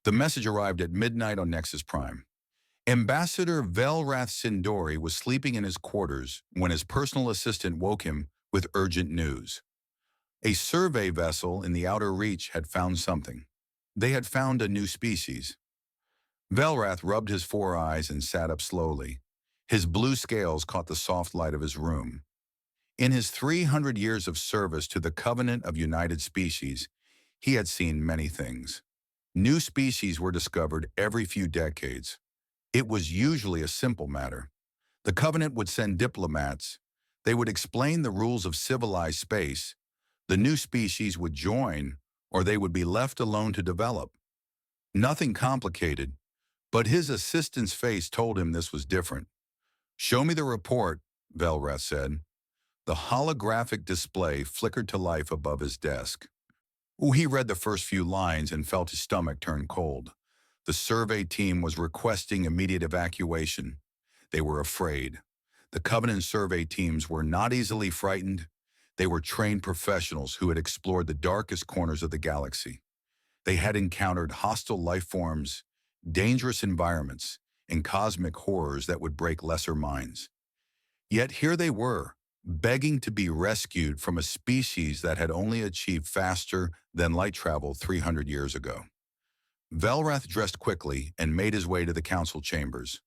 The message arrived at midnight on Nexus Prime. Ambassador Velrath Sindori was sleeping in his quarters when his personal assistant woke him with urgent news. A survey vessel in the outer reach had found something. They had found a new species. Velrath rubbed his four eyes and sat up slowly. His blue scales caught the soft light of his room. In his 300 years of service to the Covenant of United Species, he had seen many things. New species were discovered every few decades. It was usually a simple matter. The Covenant would send diplomats. They would explain the rules of civilized space. The new species would join, or they would be left alone to develop. Nothing complicated, but his assistant's face told him this was different. "Show me the report," Velrath said. The holographic display flickered to life above his desk. He read the first few lines and felt his stomach turn cold. The survey team was requesting immediate evacuation. They were afraid. The Covenant survey teams were not easily frightened. They were trained professionals who had explored the darkest corners of the galaxy. They had encountered hostile life forms, dangerous environments, and cosmic horrors that would break lesser minds. Yet here they were, begging to be rescued from a species that had only achieved faster than light travel 300 years ago. Velrath dressed quickly and made his way to the council chambers.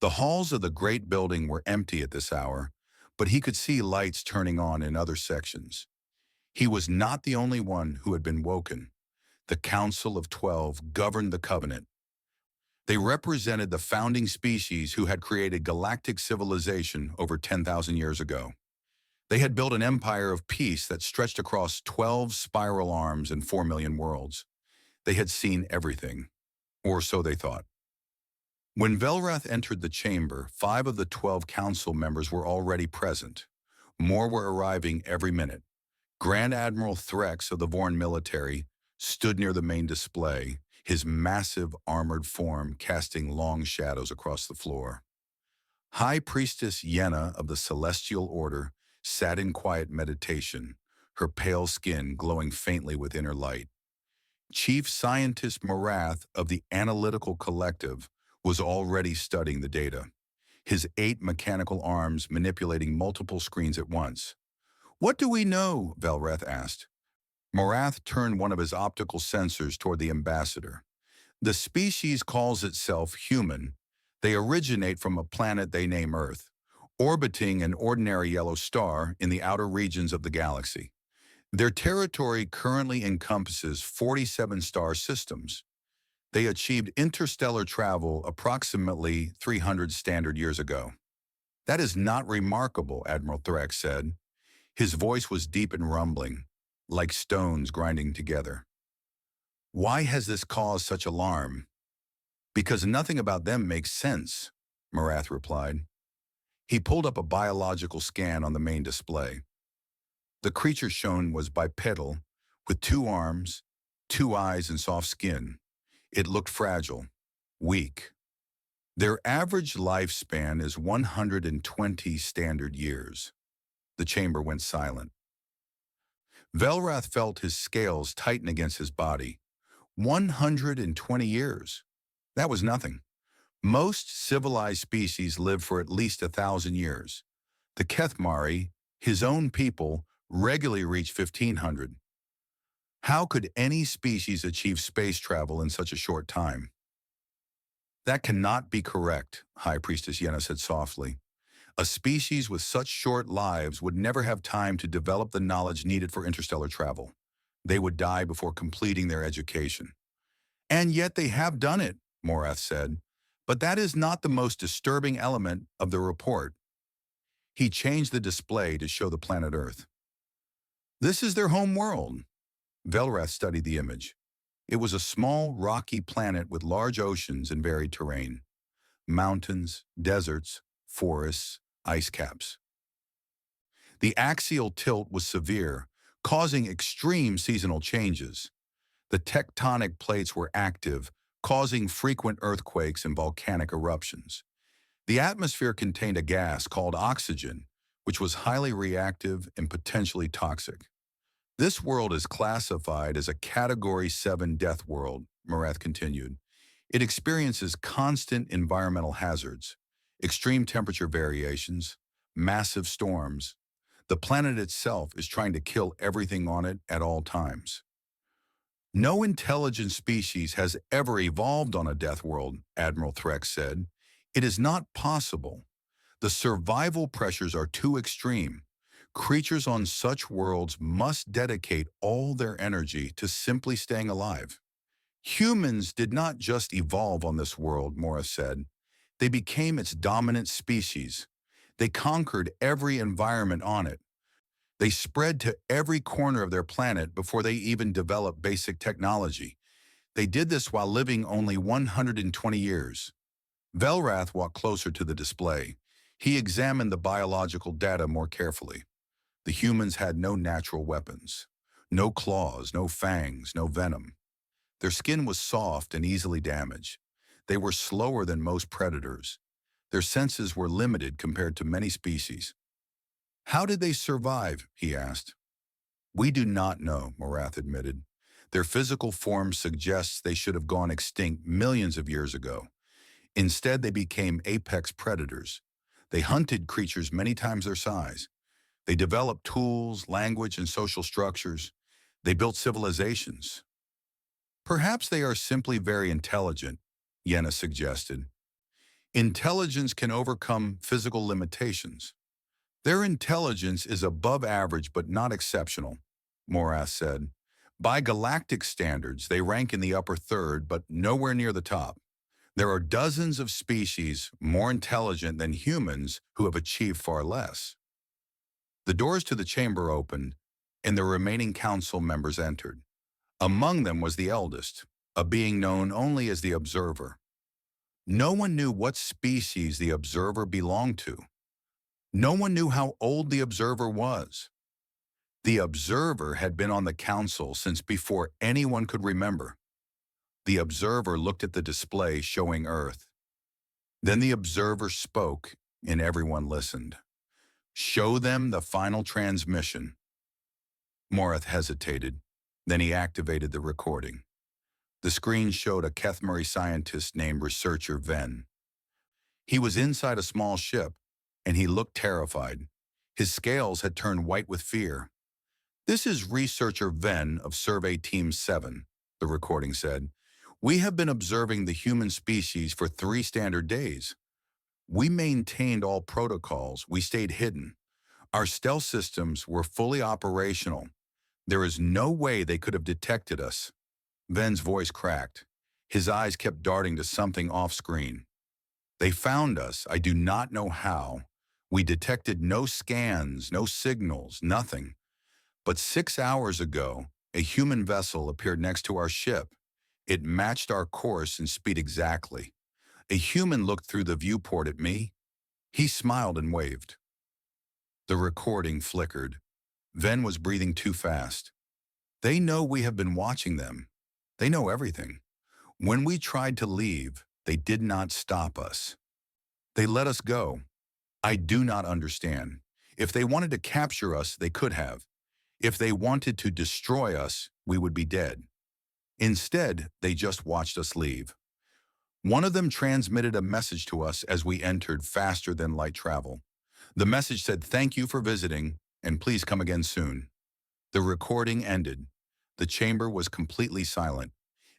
The halls of the great building were empty at this hour, but he could see lights turning on in other sections. He was not the only one who had been woken. The Council of 12 governed the Covenant. They represented the founding species who had created galactic civilization over 10,000 years ago. They had built an empire of peace that stretched across 12 spiral arms and 4 million worlds. They had seen everything, or so they thought. When Velrath entered the chamber, 5 of the 12 council members were already present. More were arriving every minute. Grand Admiral Threx of the Vorn military stood near the main display, his massive armored form casting long shadows across the floor. High Priestess Yenna of the Celestial Order sat in quiet meditation, her pale skin glowing faintly with inner light. Chief Scientist Morath of the Analytical Collective was already studying the data, his 8 mechanical arms manipulating multiple screens at once. "What do we know?" Velrath asked. Morath turned one of his optical sensors toward the ambassador. "The species calls itself human. They originate from a planet they name Earth, orbiting an ordinary yellow star in the outer regions of the galaxy. Their territory currently encompasses 47 star systems. They achieved interstellar travel approximately 300 standard years ago." "That is not remarkable," Admiral Thrax said. His voice was deep and rumbling, like stones grinding together. "Why has this caused such alarm?" "Because nothing about them makes sense," Morath replied. He pulled up a biological scan on the main display. The creature shown was bipedal, with 2 arms, 2 eyes, and soft skin. It looked fragile, weak. Their average lifespan is 120 standard years. The chamber went silent. Velrath felt his scales tighten against his body. 120 years. That was nothing. Most civilized species live for at least 1,000 years. The Kethmari, his own people, regularly reach 1,500. How could any species achieve space travel in such a short time? "That cannot be correct," High Priestess Yenna said softly. "A species with such short lives would never have time to develop the knowledge needed for interstellar travel. They would die before completing their education." "And yet they have done it," Morath said. "But that is not the most disturbing element of the report." He changed the display to show the planet Earth. "This is their home world." Velrath studied the image. It was a small, rocky planet with large oceans and varied terrain. Mountains, deserts, forests, ice caps. The axial tilt was severe, causing extreme seasonal changes. The tectonic plates were active, causing frequent earthquakes and volcanic eruptions. The atmosphere contained a gas called oxygen, which was highly reactive and potentially toxic. This world is classified as a Category 7 death world, Morath continued. It experiences constant environmental hazards, extreme temperature variations, massive storms. The planet itself is trying to kill everything on it at all times. No intelligent species has ever evolved on a death world, Admiral Threx said. It is not possible. The survival pressures are too extreme. Creatures on such worlds must dedicate all their energy to simply staying alive. Humans did not just evolve on this world, Morris said. They became its dominant species. They conquered every environment on it. They spread to every corner of their planet before they even developed basic technology. They did this while living only 120 years. Velrath walked closer to the display. He examined the biological data more carefully. The humans had no natural weapons. No claws, no fangs, no venom. Their skin was soft and easily damaged. They were slower than most predators. Their senses were limited compared to many species. How did they survive? He asked. We do not know, Morath admitted. Their physical form suggests they should have gone extinct millions of years ago. Instead, they became apex predators. They hunted creatures many times their size. They developed tools, language, and social structures. They built civilizations. Perhaps they are simply very intelligent, Yenna suggested. Intelligence can overcome physical limitations. Their intelligence is above average but not exceptional, Morath said. By galactic standards, they rank in the upper third but nowhere near the top. There are dozens of species more intelligent than humans who have achieved far less. The doors to the chamber opened, and the remaining council members entered. Among them was the eldest, a being known only as the Observer. No one knew what species the Observer belonged to. No one knew how old the Observer was. The Observer had been on the council since before anyone could remember. The Observer looked at the display showing Earth. Then the Observer spoke, and everyone listened. Show them the final transmission. Morath hesitated. Then he activated the recording. The screen showed a Kethmari scientist named Researcher Ven. He was inside a small ship, and he looked terrified. His scales had turned white with fear. This is Researcher Ven of Survey Team 7, the recording said. We have been observing the human species for 3 standard days. We maintained all protocols. We stayed hidden. Our stealth systems were fully operational. There is no way they could have detected us. Ven's voice cracked. His eyes kept darting to something off-screen. They found us. I do not know how. We detected no scans, no signals, nothing. But 6 hours ago, a human vessel appeared next to our ship. It matched our course and speed exactly. A human looked through the viewport at me. He smiled and waved. The recording flickered. Ven was breathing too fast. They know we have been watching them. They know everything. When we tried to leave, they did not stop us. They let us go. I do not understand. If they wanted to capture us, they could have. If they wanted to destroy us, we would be dead. Instead, they just watched us leave. One of them transmitted a message to us as we entered faster than light travel. The message said, "Thank you for visiting, and please come again soon." The recording ended. The chamber was completely silent.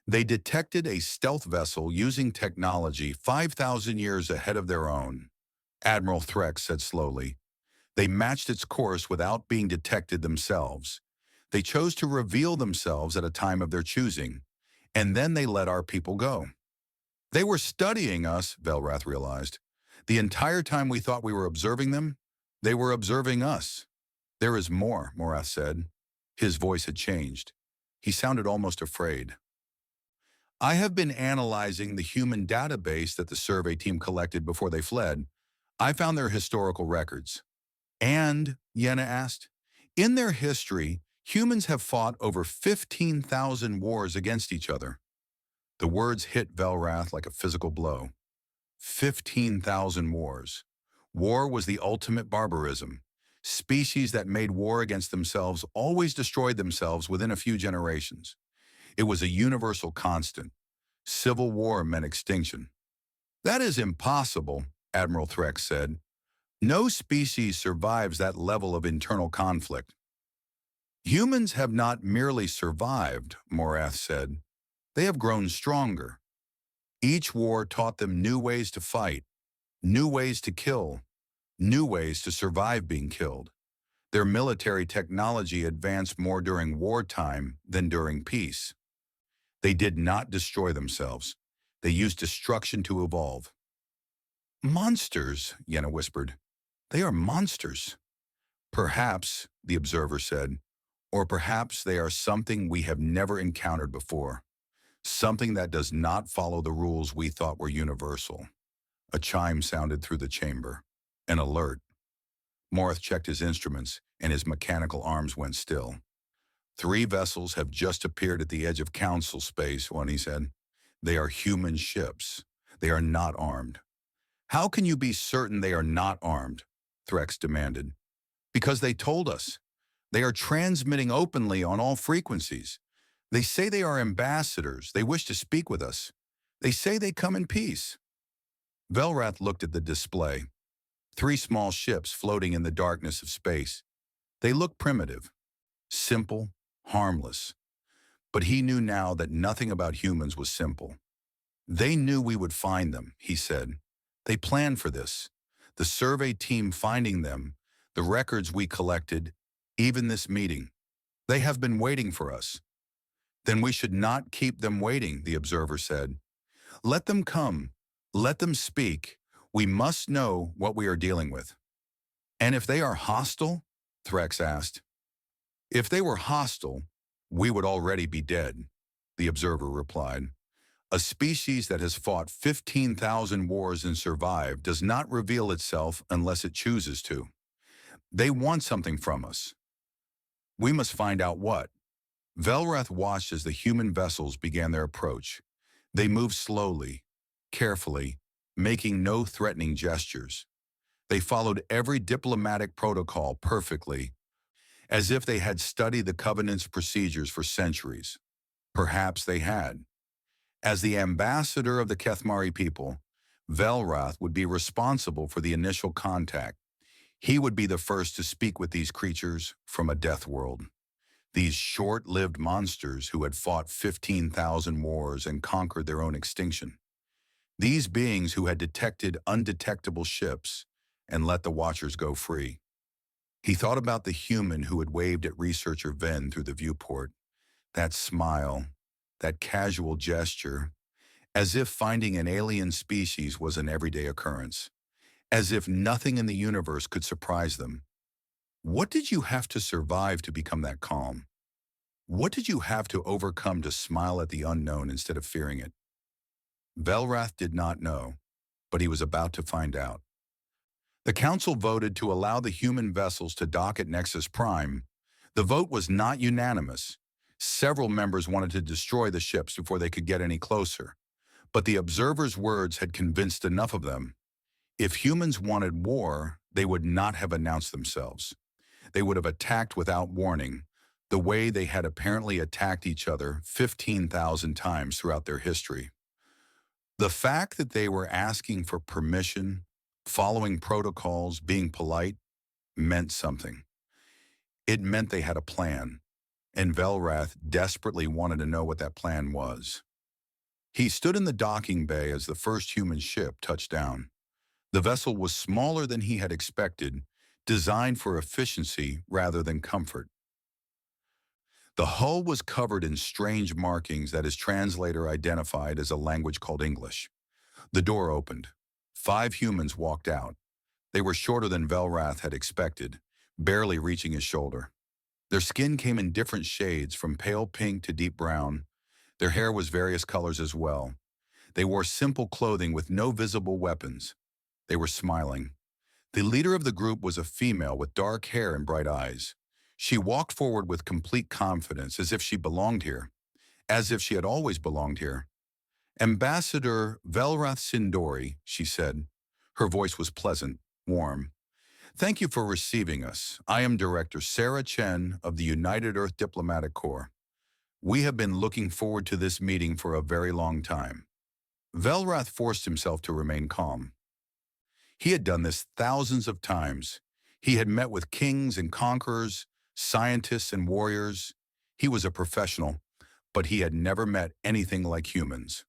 They detected a stealth vessel using technology 5,000 years ahead of their own. Admiral Threx said slowly. They matched its course without being detected themselves. They chose to reveal themselves at a time of their choosing, and then they let our people go. They were studying us, Velrath realized. The entire time we thought we were observing them, they were observing us. There is more, Morath said. His voice had changed. He sounded almost afraid. I have been analyzing the human database that the survey team collected before they fled. I found their historical records. And, Yenna asked, in their history, humans have fought over 15,000 wars against each other. The words hit Velrath like a physical blow. 15,000 wars. War was the ultimate barbarism. Species that made war against themselves always destroyed themselves within a few generations. It was a universal constant. Civil war meant extinction. That is impossible, Admiral Threx said. No species survives that level of internal conflict. Humans have not merely survived, Morath said. They have grown stronger. Each war taught them new ways to fight, new ways to kill, new ways to survive being killed. Their military technology advanced more during wartime than during peace. They did not destroy themselves. They used destruction to evolve. Monsters, Yenna whispered. They are monsters. Perhaps, the observer said, or perhaps they are something we have never encountered before. Something that does not follow the rules we thought were universal. A chime sounded through the chamber. An alert. Morith checked his instruments, and his mechanical arms went still. 3 vessels have just appeared at the edge of council space, one he said. They are human ships. They are not armed. How can you be certain they are not armed? Threx demanded. Because they told us. They are transmitting openly on all frequencies. They say they are ambassadors. They wish to speak with us. They say they come in peace. Velrath looked at the display. 3 small ships floating in the darkness of space. They looked primitive, simple, harmless. But he knew now that nothing about humans was simple. They knew we would find them, he said. They planned for this. The survey team finding them, the records we collected, even this meeting. They have been waiting for us. Then we should not keep them waiting, the observer said. Let them come. Let them speak. We must know what we are dealing with. And if they are hostile? Threx asked. If they were hostile, we would already be dead, the observer replied. A species that has fought 15,000 wars and survived does not reveal itself unless it chooses to. They want something from us. We must find out what. Velrath watched as the human vessels began their approach. They moved slowly, carefully, making no threatening gestures. They followed every diplomatic protocol perfectly, as if they had studied the Covenant's procedures for centuries. Perhaps they had. As the ambassador of the Kethmari people, Velrath would be responsible for the initial contact. He would be the first to speak with these creatures from a death world. These short-lived monsters who had fought 15,000 wars and conquered their own extinction. These beings who had detected undetectable ships and let the Watchers go free. He thought about the human who had waved at researcher Ven through the viewport. That smile, that casual gesture, as if finding an alien species was an everyday occurrence. As if nothing in the universe could surprise them. What did you have to survive to become that calm? What did you have to overcome to smile at the unknown instead of fearing it? Velrath did not know, but he was about to find out. The council voted to allow the human vessels to dock at Nexus Prime. The vote was not unanimous. Several members wanted to destroy the ships before they could get any closer. But the observers' words had convinced enough of them. If humans wanted war, they would not have announced themselves. They would have attacked without warning, the way they had apparently attacked each other 15,000 times throughout their history. The fact that they were asking for permission, following protocols, being polite, meant something. It meant they had a plan, and Velrath desperately wanted to know what that plan was. He stood in the docking bay as the first human ship touched down. The vessel was smaller than he had expected, designed for efficiency rather than comfort. The hull was covered in strange markings that his translator identified as a language called English. The door opened. 5 humans walked out. They were shorter than Velrath had expected, barely reaching his shoulder. Their skin came in different shades, from pale pink to deep brown. Their hair was various colors as well. They wore simple clothing with no visible weapons. They were smiling. The leader of the group was a female with dark hair and bright eyes. She walked forward with complete confidence, as if she belonged here, as if she had always belonged here. Ambassador Velrath Sindori, she said. Her voice was pleasant, warm. Thank you for receiving us. I am Director Sarah Chen of the United Earth Diplomatic Corps. We have been looking forward to this meeting for a very long time. Velrath forced himself to remain calm. He had done this thousands of times. He had met with kings and conquerors, scientists and warriors. He was a professional, but he had never met anything like humans.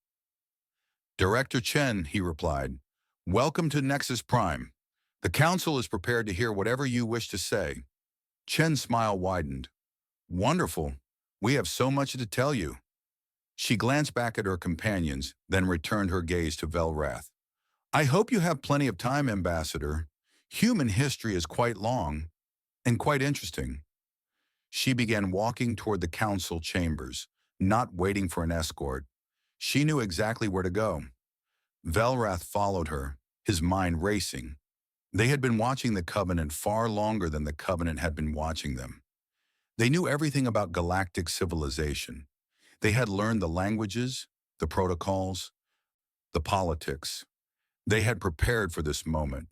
Director Chen, he replied, welcome to Nexus Prime. The Council is prepared to hear whatever you wish to say. Chen's smile widened. Wonderful. We have so much to tell you. She glanced back at her companions, then returned her gaze to Velrath. I hope you have plenty of time, Ambassador. Human history is quite long and quite interesting. She began walking toward the council chambers, not waiting for an escort. She knew exactly where to go. Velrath followed her, his mind racing. They had been watching the Covenant far longer than the Covenant had been watching them. They knew everything about galactic civilization. They had learned the languages, the protocols, the politics. They had prepared for this moment,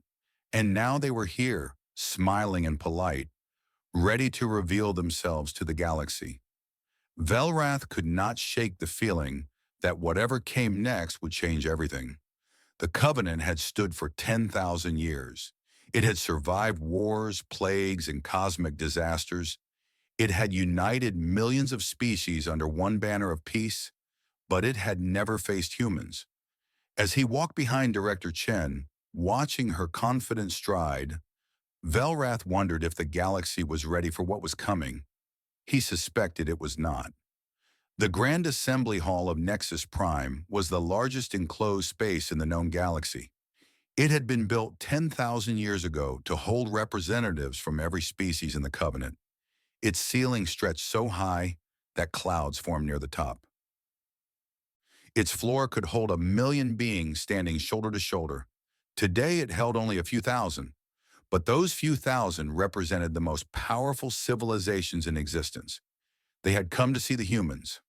and now they were here, smiling and polite, ready to reveal themselves to the galaxy. Velrath could not shake the feeling that whatever came next would change everything. The Covenant had stood for 10,000 years. It had survived wars, plagues, and cosmic disasters. It had united millions of species under one banner of peace, but it had never faced humans. As he walked behind Director Chen, watching her confident stride, Velrath wondered if the galaxy was ready for what was coming. He suspected it was not. The Grand Assembly Hall of Nexus Prime was the largest enclosed space in the known galaxy. It had been built 10,000 years ago to hold representatives from every species in the Covenant. Its ceiling stretched so high that clouds formed near the top. Its floor could hold 1,000,000 beings standing shoulder to shoulder. Today it held only a few thousand, but those few thousand represented the most powerful civilizations in existence. They had come to see the humans.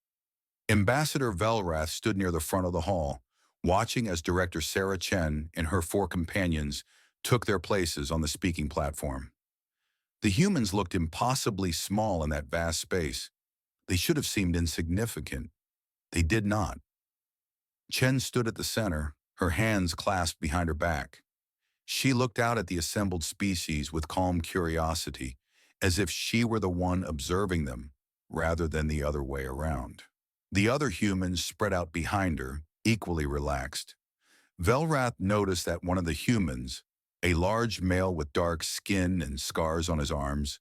Ambassador Velrath stood near the front of the hall, watching as Director Sarah Chen and her 4 companions took their places on the speaking platform. The humans looked impossibly small in that vast space. They should have seemed insignificant. They did not. Chen stood at the center, her hands clasped behind her back. She looked out at the assembled species with calm curiosity, as if she were the one observing them, rather than the other way around. The other humans spread out behind her, equally relaxed. Velrath noticed that one of the humans, a large male with dark skin and scars on his arms,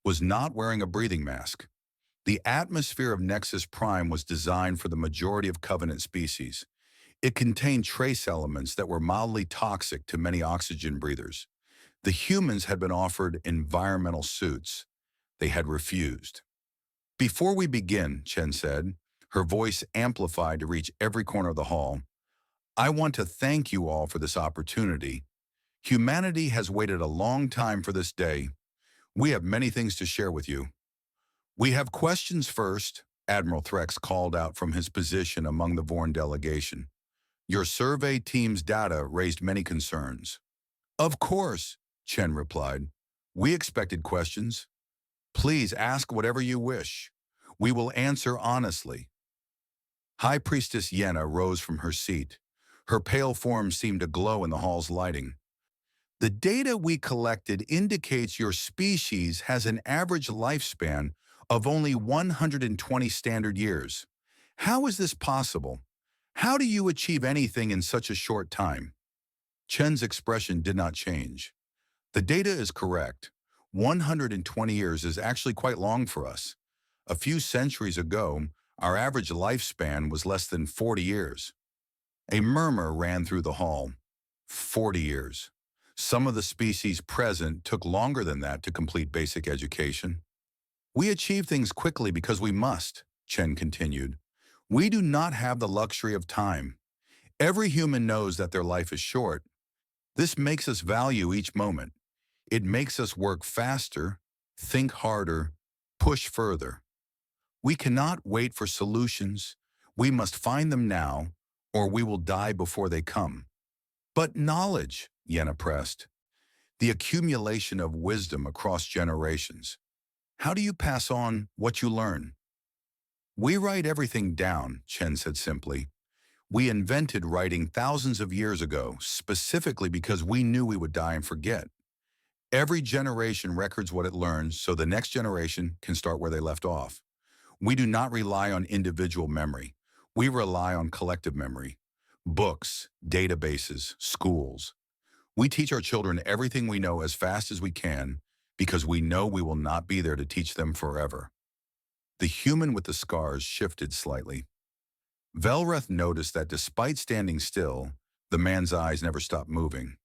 was not wearing a breathing mask. The atmosphere of Nexus Prime was designed for the majority of Covenant species. It contained trace elements that were mildly toxic to many oxygen breathers. The humans had been offered environmental suits. They had refused. Before we begin, Chen said, her voice amplified to reach every corner of the hall, I want to thank you all for this opportunity. Humanity has waited a long time for this day. We have many things to share with you. We have questions first, Admiral Threx called out from his position among the Vorn delegation. Your survey team's data raised many concerns. Of course, Chen replied. We expected questions. Please ask whatever you wish. We will answer honestly. High Priestess Yenna rose from her seat. Her pale form seemed to glow in the hall's lighting. The data we collected indicates your species has an average lifespan of only 120 standard years. How is this possible? How do you achieve anything in such a short time? Chen's expression did not change. The data is correct. 120 years is actually quite long for us. A few centuries ago, our average lifespan was less than 40 years. A murmur ran through the hall. 40 years. Some of the species present took longer than that to complete basic education. We achieve things quickly because we must, Chen continued. We do not have the luxury of time. Every human knows that their life is short. This makes us value each moment. It makes us work faster, think harder, push further. We cannot wait for solutions. We must find them now, or we will die before they come. But knowledge, Yenna pressed, the accumulation of wisdom across generations. How do you pass on what you learn? We write everything down, Chen said simply. We invented writing thousands of years ago, specifically because we knew we would die and forget. Every generation records what it learns so the next generation can start where they left off. We do not rely on individual memory. We rely on collective memory. Books, databases, schools. We teach our children everything we know as fast as we can because we know we will not be there to teach them forever. The human with the scars shifted slightly. Velreth noticed that despite standing still, the man's eyes never stopped moving.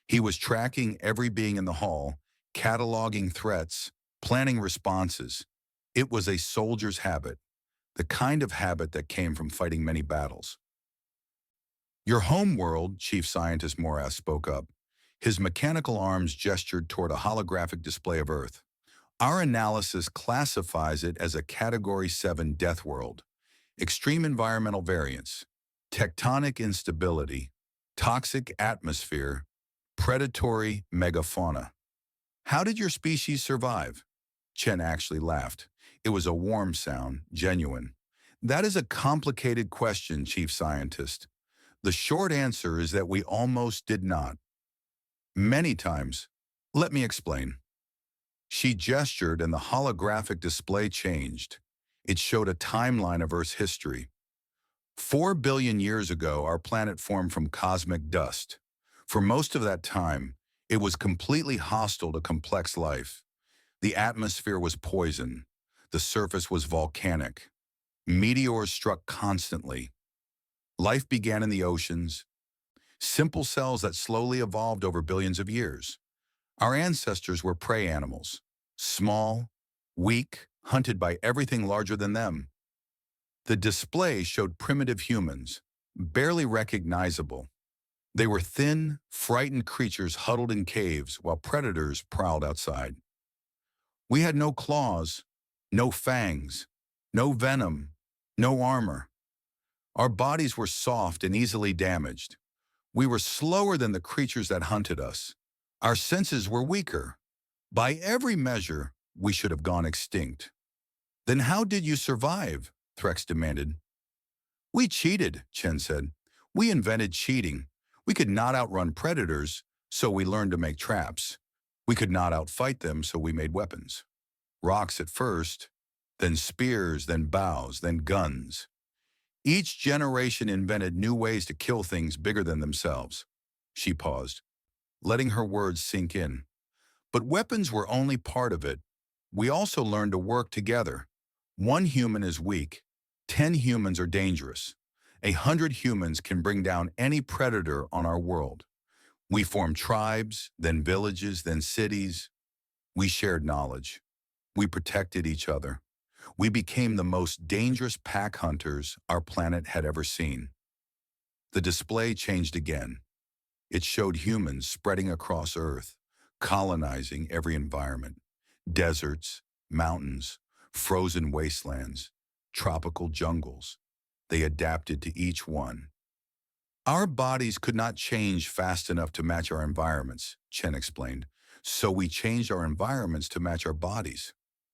He was tracking every being in the hall, cataloging threats, planning responses. It was a soldier's habit, the kind of habit that came from fighting many battles. Your home world, Chief Scientist Morath spoke up. His mechanical arms gestured toward a holographic display of Earth. Our analysis classifies it as a Category 7 death world. Extreme environmental variance, tectonic instability, toxic atmosphere, predatory megafauna. How did your species survive? Chen actually laughed. It was a warm sound, genuine. That is a complicated question, Chief Scientist. The short answer is that we almost did not. Many times. Let me explain. She gestured and the holographic display changed. It showed a timeline of Earth's history. 4 billion years ago, our planet formed from cosmic dust. For most of that time, it was completely hostile to complex life. The atmosphere was poison. The surface was volcanic. Meteors struck constantly. Life began in the oceans, simple cells that slowly evolved over billions of years. Our ancestors were prey animals, small, weak, hunted by everything larger than them. The display showed primitive humans, barely recognizable. They were thin, frightened creatures huddled in caves while predators prowled outside. We had no claws, no fangs, no venom, no armor. Our bodies were soft and easily damaged. We were slower than the creatures that hunted us. Our senses were weaker. By every measure, we should have gone extinct. Then how did you survive? Threx demanded. We cheated, Chen said. We invented cheating. We could not outrun predators, so we learned to make traps. We could not outfight them, so we made weapons. Rocks at first, then spears, then bows, then guns. Each generation invented new ways to kill things bigger than themselves. She paused, letting her words sink in. But weapons were only part of it. We also learned to work together. 1 human is weak. 10 humans are dangerous. 100 humans can bring down any predator on our world. We formed tribes, then villages, then cities. We shared knowledge. We protected each other. We became the most dangerous pack hunters our planet had ever seen. The display changed again. It showed humans spreading across Earth, colonizing every environment. Deserts, mountains, frozen wastelands, tropical jungles. They adapted to each one. Our bodies could not change fast enough to match our environments, Chen explained. So we changed our environments to match our bodies.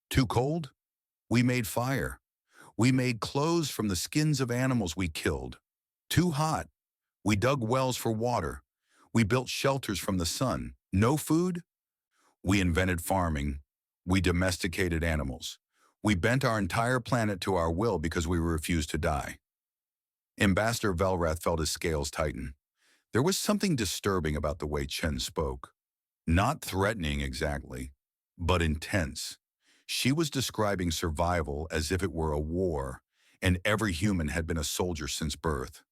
Too cold? We made fire. We made clothes from the skins of animals we killed. Too hot? We dug wells for water. We built shelters from the sun. No food? We invented farming. We domesticated animals. We bent our entire planet to our will because we refused to die. Ambassador Velrath felt his scales tighten. There was something disturbing about the way Chen spoke. Not threatening exactly, but intense. She was describing survival as if it were a war, and every human had been a soldier since birth.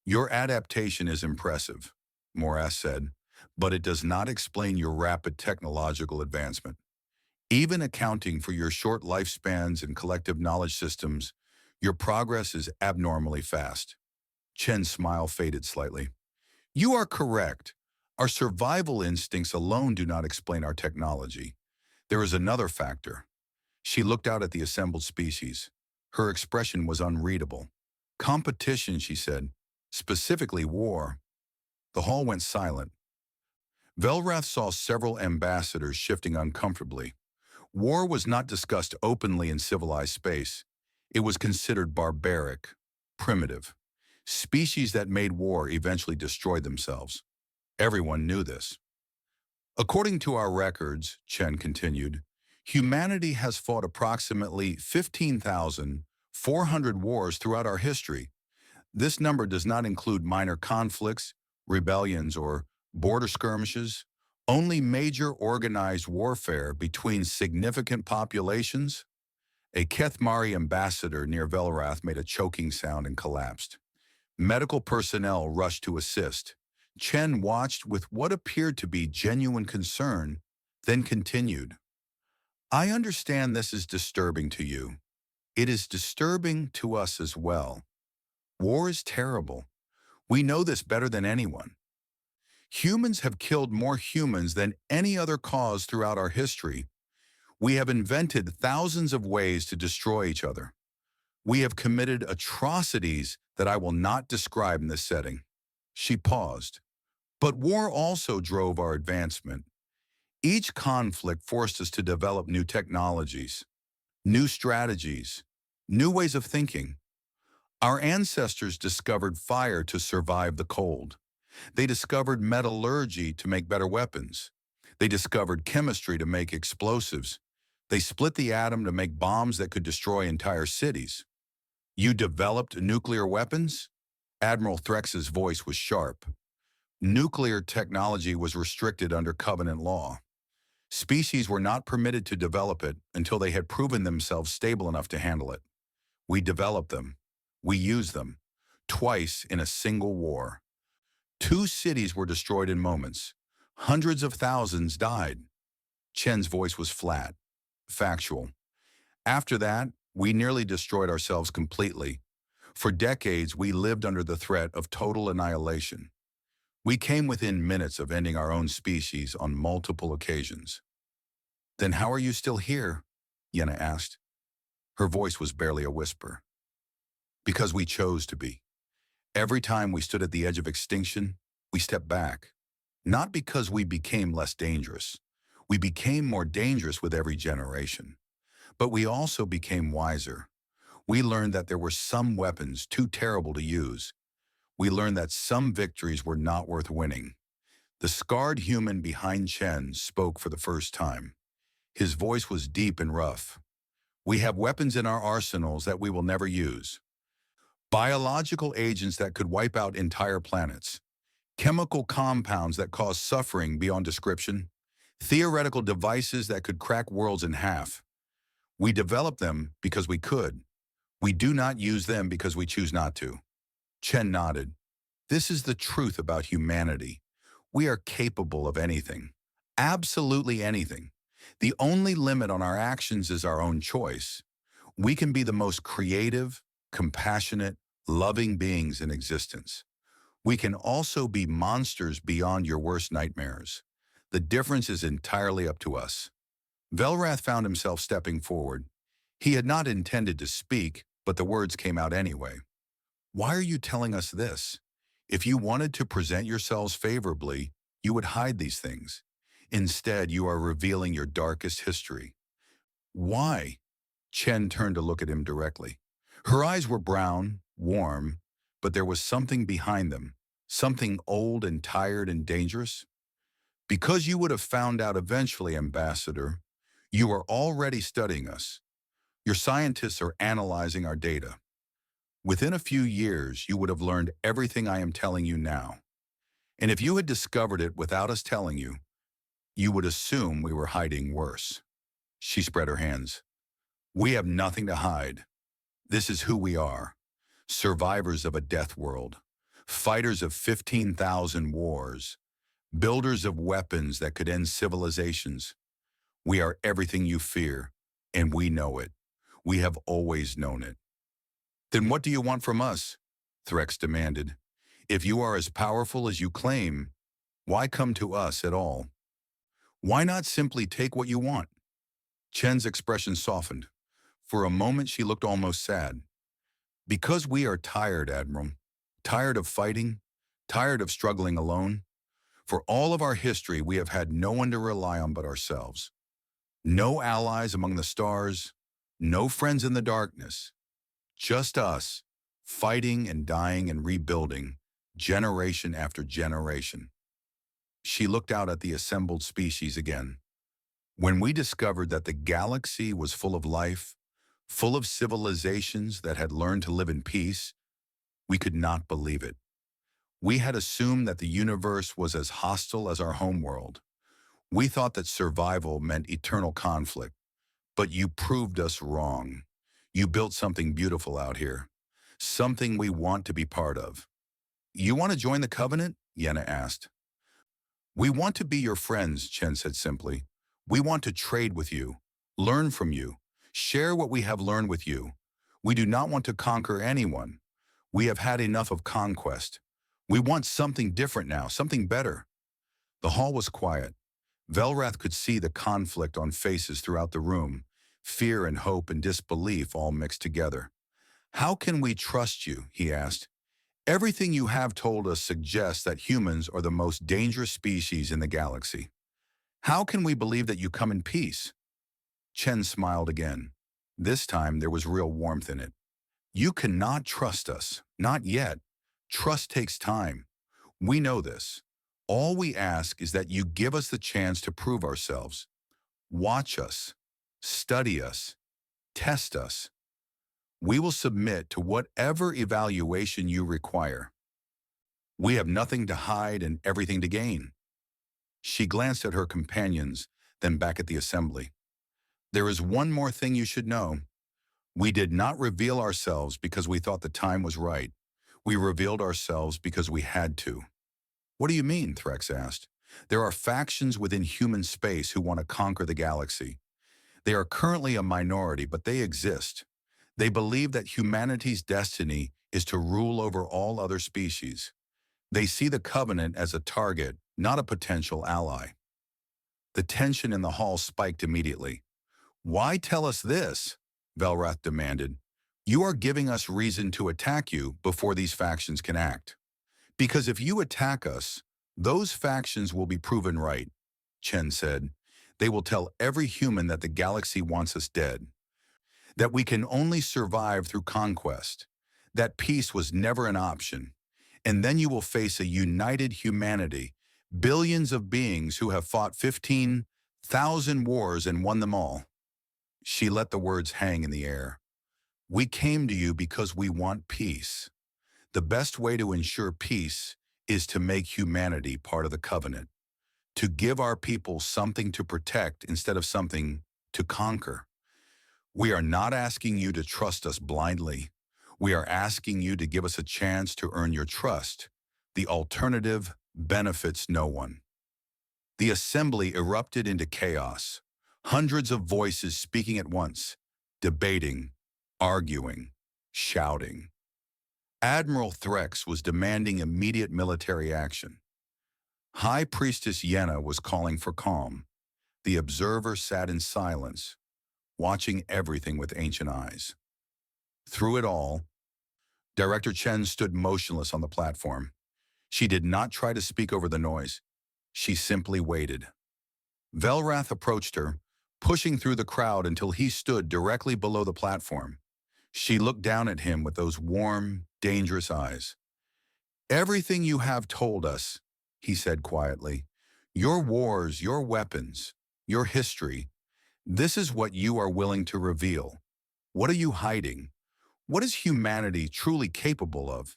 Your adaptation is impressive, Morath said, but it does not explain your rapid technological advancement. Even accounting for your short lifespans and collective knowledge systems, your progress is abnormally fast. Chen's smile faded slightly. You are correct. Our survival instincts alone do not explain our technology. There is another factor. She looked out at the assembled species. Her expression was unreadable. Competition, she said. Specifically war. The hall went silent. Velrath saw several ambassadors shifting uncomfortably. War was not discussed openly in civilized space. It was considered barbaric, primitive. Species that made war eventually destroyed themselves. Everyone knew this. According to our records, Chen continued, humanity has fought approximately 15,400 wars throughout our history. This number does not include minor conflicts, rebellions, or border skirmishes, only major organized warfare between significant populations. A Kethmari ambassador near Velrath made a choking sound and collapsed. Medical personnel rushed to assist. Chen watched with what appeared to be genuine concern, then continued. I understand this is disturbing to you. It is disturbing to us as well. War is terrible. We know this better than anyone. Humans have killed more humans than any other cause throughout our history. We have invented thousands of ways to destroy each other. We have committed atrocities that I will not describe in this setting. She paused. But war also drove our advancement. Each conflict forced us to develop new technologies, new strategies, new ways of thinking. Our ancestors discovered fire to survive the cold. They discovered metallurgy to make better weapons. They discovered chemistry to make explosives. They split the atom to make bombs that could destroy entire cities. You developed nuclear weapons? Admiral Threx's voice was sharp. Nuclear technology was restricted under Covenant law. Species were not permitted to develop it until they had proven themselves stable enough to handle it. We developed them. We used them. Twice in a single war. 2 cities were destroyed in moments. Hundreds of thousands died. Chen's voice was flat, factual. After that, we nearly destroyed ourselves completely. For decades, we lived under the threat of total annihilation. We came within minutes of ending our own species on multiple occasions. Then how are you still here? Yenna asked. Her voice was barely a whisper. Because we chose to be. Every time we stood at the edge of extinction, we stepped back. Not because we became less dangerous. We became more dangerous with every generation. But we also became wiser. We learned that there were some weapons too terrible to use. We learned that some victories were not worth winning. The scarred human behind Chen spoke for the first time. His voice was deep and rough. We have weapons in our arsenals that we will never use. Biological agents that could wipe out entire planets. Chemical compounds that cause suffering beyond description. Theoretical devices that could crack worlds in half. We developed them because we could. We do not use them because we choose not to. Chen nodded. This is the truth about humanity. We are capable of anything. Absolutely anything. The only limit on our actions is our own choice. We can be the most creative, compassionate, loving beings in existence. We can also be monsters beyond your worst nightmares. The difference is entirely up to us. Velrath found himself stepping forward. He had not intended to speak, but the words came out anyway. Why are you telling us this? If you wanted to present yourselves favorably, you would hide these things. Instead, you are revealing your darkest history. Why? Chen turned to look at him directly. Her eyes were brown, warm, but there was something behind them, something old and tired and dangerous. Because you would have found out eventually, Ambassador. You are already studying us. Your scientists are analyzing our data. Within a few years, you would have learned everything I am telling you now. And if you had discovered it without us telling you, you would assume we were hiding worse. She spread her hands. We have nothing to hide. This is who we are. Survivors of a death world. Fighters of 15,000 wars. Builders of weapons that could end civilizations. We are everything you fear, and we know it. We have always known it. Then what do you want from us? Threx demanded. If you are as powerful as you claim, why come to us at all? Why not simply take what you want? Chen's expression softened. For a moment she looked almost sad. Because we are tired, Admiral. Tired of fighting. Tired of struggling alone. For all of our history, we have had no one to rely on but ourselves. No allies among the stars. No friends in the darkness. Just us, fighting and dying and rebuilding, generation after generation. She looked out at the assembled species again. When we discovered that the galaxy was full of life, full of civilizations that had learned to live in peace, we could not believe it. We had assumed that the universe was as hostile as our homeworld. We thought that survival meant eternal conflict, but you proved us wrong. You built something beautiful out here, something we want to be part of. You want to join the Covenant? Yenna asked. We want to be your friends, Chen said simply. We want to trade with you, learn from you, share what we have learned with you. We do not want to conquer anyone. We have had enough of conquest. We want something different now, something better. The hall was quiet. Velrath could see the conflict on faces throughout the room, fear and hope and disbelief all mixed together. How can we trust you? He asked. Everything you have told us suggests that humans are the most dangerous species in the galaxy. How can we believe that you come in peace? Chen smiled again. This time there was real warmth in it. You cannot trust us, not yet. Trust takes time. We know this. All we ask is that you give us the chance to prove ourselves. Watch us, study us, test us. We will submit to whatever evaluation you require. We have nothing to hide and everything to gain. She glanced at her companions, then back at the assembly. There is one more thing you should know. We did not reveal ourselves because we thought the time was right. We revealed ourselves because we had to. What do you mean? Threx asked. There are factions within human space who want to conquer the galaxy. They are currently a minority, but they exist. They believe that humanity's destiny is to rule over all other species. They see the Covenant as a target, not a potential ally. The tension in the hall spiked immediately. Why tell us this? Velrath demanded. You are giving us reason to attack you before these factions can act. Because if you attack us, those factions will be proven right, Chen said. They will tell every human that the galaxy wants us dead, that we can only survive through conquest, that peace was never an option, and then you will face a united humanity, billions of beings who have fought 15,000 wars and won them all. She let the words hang in the air. We came to you because we want peace. The best way to ensure peace is to make humanity part of the Covenant, to give our people something to protect instead of something to conquer. We are not asking you to trust us blindly. We are asking you to give us a chance to earn your trust. The alternative benefits no one. The assembly erupted into chaos. Hundreds of voices speaking at once, debating, arguing, shouting. Admiral Threx was demanding immediate military action. High Priestess Yenna was calling for calm. The observer sat in silence, watching everything with ancient eyes. Through it all, Director Chen stood motionless on the platform. She did not try to speak over the noise. She simply waited. Velrath approached her, pushing through the crowd until he stood directly below the platform. She looked down at him with those warm, dangerous eyes. Everything you have told us, he said quietly. Your wars, your weapons, your history. This is what you are willing to reveal. What are you hiding? What is humanity truly capable of?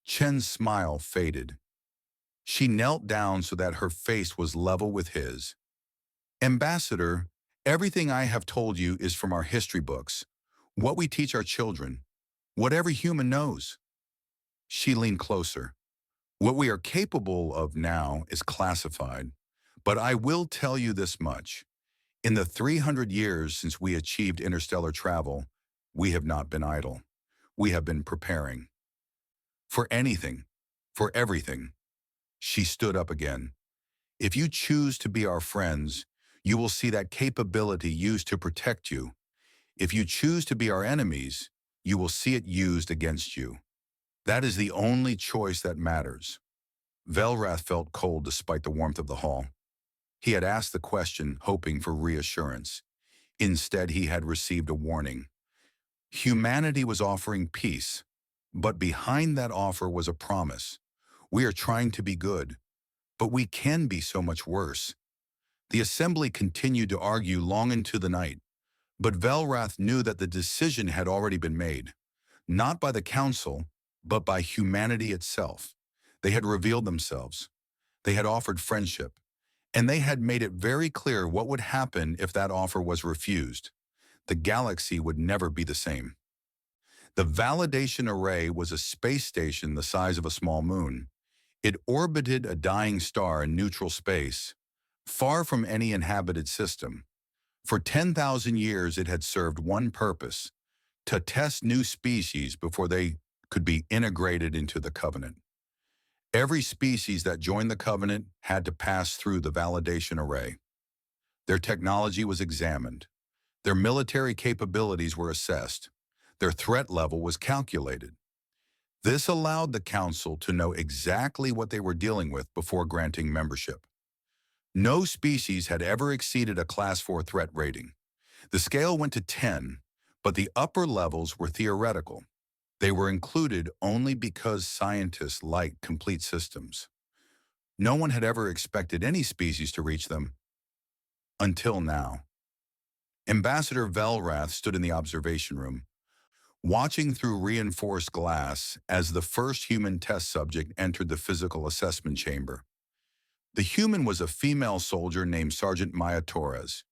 Chen's smile faded. She knelt down so that her face was level with his. Ambassador, everything I have told you is from our history books, what we teach our children, what every human knows. She leaned closer. What we are capable of now is classified, but I will tell you this much. In the 300 years since we achieved interstellar travel, we have not been idle. We have been preparing. For anything, for everything. She stood up again. If you choose to be our friends, you will see that capability used to protect you. If you choose to be our enemies, you will see it used against you. That is the only choice that matters. Velrath felt cold despite the warmth of the hall. He had asked the question, hoping for reassurance. Instead, he had received a warning. Humanity was offering peace, but behind that offer was a promise. We are trying to be good, but we can be so much worse. The assembly continued to argue long into the night, but Velrath knew that the decision had already been made, not by the council, but by humanity itself. They had revealed themselves. They had offered friendship, and they had made it very clear what would happen if that offer was refused. The galaxy would never be the same. The validation array was a space station the size of a small moon. It orbited a dying star in neutral space, far from any inhabited system. For 10,000 years it had served one purpose: to test new species before they could be integrated into the Covenant. Every species that joined the Covenant had to pass through the validation array. Their technology was examined. Their military capabilities were assessed. Their threat level was calculated. This allowed the Council to know exactly what they were dealing with before granting membership. No species had ever exceeded a Class 4 threat rating. The scale went to 10, but the upper levels were theoretical. They were included only because scientists liked complete systems. No one had ever expected any species to reach them, until now. Ambassador Velrath stood in the observation room, watching through reinforced glass as the first human test subject entered the physical assessment chamber. The human was a female soldier named Sergeant Maya Torres.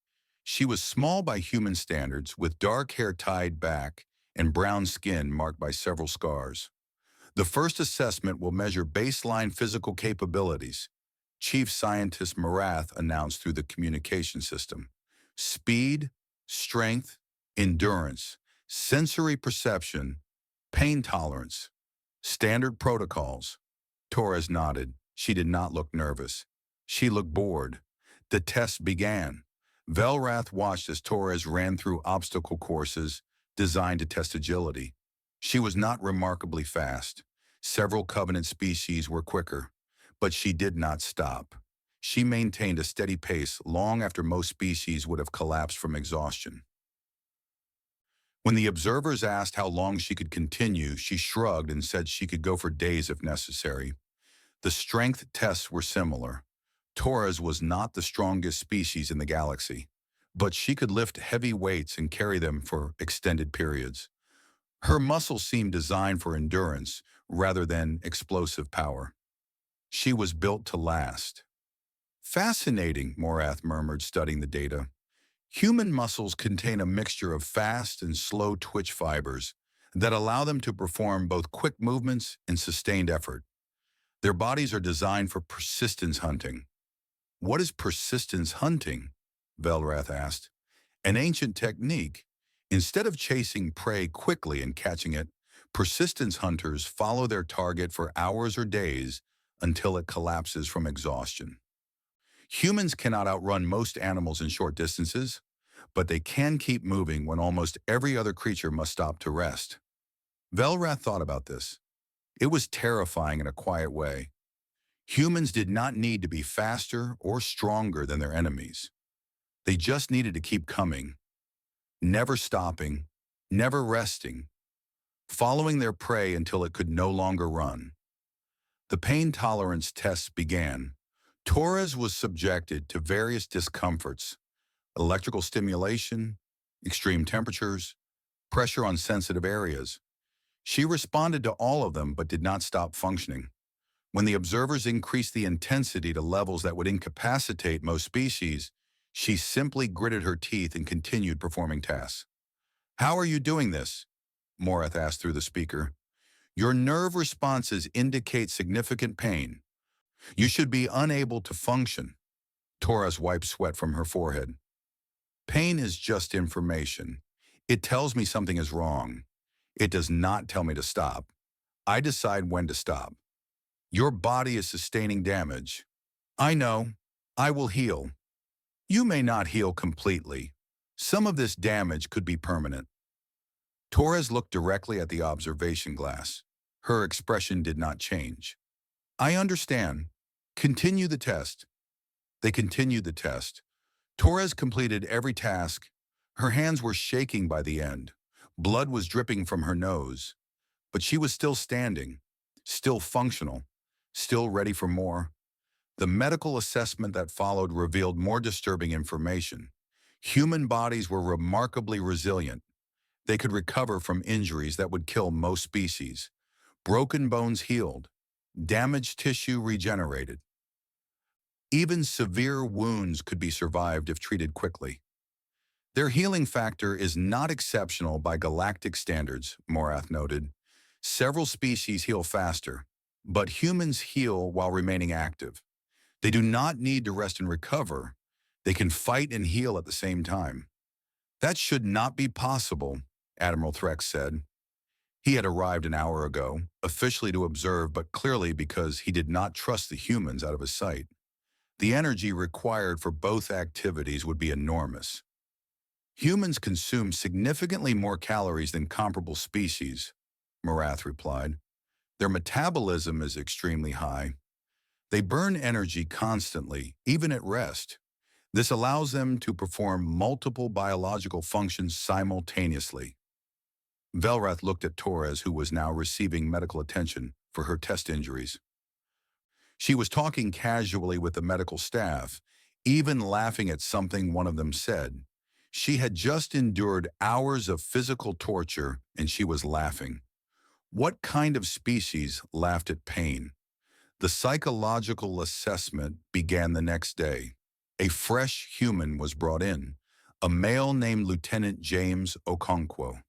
She was small by human standards, with dark hair tied back and brown skin marked by several scars. The first assessment will measure baseline physical capabilities, Chief Scientist Marath announced through the communication system. Speed, strength, endurance, sensory perception, pain tolerance, standard protocols. Torres nodded. She did not look nervous. She looked bored. The test began. Velrath watched as Torres ran through obstacle courses designed to test agility. She was not remarkably fast. Several Covenant species were quicker, but she did not stop. She maintained a steady pace long after most species would have collapsed from exhaustion. When the observers asked how long she could continue, she shrugged and said she could go for days if necessary. The strength tests were similar. Torres was not the strongest species in the galaxy, but she could lift heavy weights and carry them for extended periods. Her muscles seemed designed for endurance rather than explosive power. She was built to last. Fascinating, Morath murmured, studying the data. Human muscles contain a mixture of fast and slow twitch fibers that allow them to perform both quick movements and sustained effort. Their bodies are designed for persistence hunting. What is persistence hunting? Velrath asked. An ancient technique. Instead of chasing prey quickly and catching it, persistence hunters follow their target for hours or days until it collapses from exhaustion. Humans cannot outrun most animals in short distances, but they can keep moving when almost every other creature must stop to rest. Velrath thought about this. It was terrifying in a quiet way. Humans did not need to be faster or stronger than their enemies. They just needed to keep coming, never stopping, never resting, following their prey until it could no longer run. The pain tolerance tests began. Torres was subjected to various discomforts: electrical stimulation, extreme temperatures, pressure on sensitive areas. She responded to all of them but did not stop functioning. When the observers increased the intensity to levels that would incapacitate most species, she simply gritted her teeth and continued performing tasks. "How are you doing this?" Morath asked through the speaker. "Your nerve responses indicate significant pain. You should be unable to function." Torres wiped sweat from her forehead. "Pain is just information. It tells me something is wrong. It does not tell me to stop. I decide when to stop. Your body is sustaining damage. I know. I will heal. You may not heal completely. Some of this damage could be permanent." Torres looked directly at the observation glass. Her expression did not change. "I understand. Continue the test." They continued the test. Torres completed every task. Her hands were shaking by the end, Blood was dripping from her nose, but she was still standing, still functional, still ready for more. The medical assessment that followed revealed more disturbing information. Human bodies were remarkably resilient. They could recover from injuries that would kill most species. Broken bones healed, damaged tissue regenerated. Even severe wounds could be survived if treated quickly. Their healing factor is not exceptional by galactic standards, Morath noted. Several species heal faster, but humans heal while remaining active. They do not need to rest and recover. They can fight and heal at the same time. That should not be possible, Admiral Threx said. He had arrived an hour ago, officially to observe, but clearly because he did not trust the humans out of his sight. The energy required for both activities would be enormous. Humans consume significantly more calories than comparable species, Morath replied. Their metabolism is extremely high. They burn energy constantly, even at rest. This allows them to perform multiple biological functions simultaneously. Velrath looked at Torres, who was now receiving medical attention for her test injuries. She was talking casually with the medical staff, even laughing at something one of them said. She had just endured hours of physical torture, and she was laughing. What kind of species laughed at pain? The psychological assessment began the next day. A fresh human was brought in, a male named Lieutenant James Okonkwo.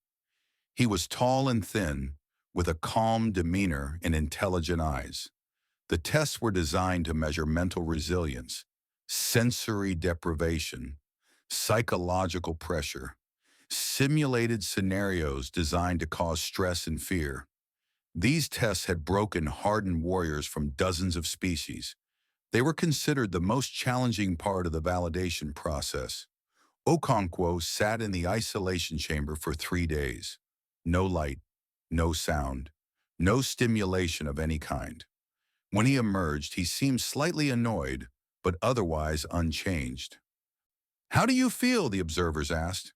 He was tall and thin, with a calm demeanor and intelligent eyes. The tests were designed to measure mental resilience, sensory deprivation, psychological pressure, simulated scenarios designed to cause stress and fear. These tests had broken hardened warriors from dozens of species. They were considered the most challenging part of the validation process. Okonkwo sat in the isolation chamber for 3 days. No light, no sound, no stimulation of any kind. When he emerged, he seemed slightly annoyed, but otherwise unchanged. "How do you feel?" the observers asked.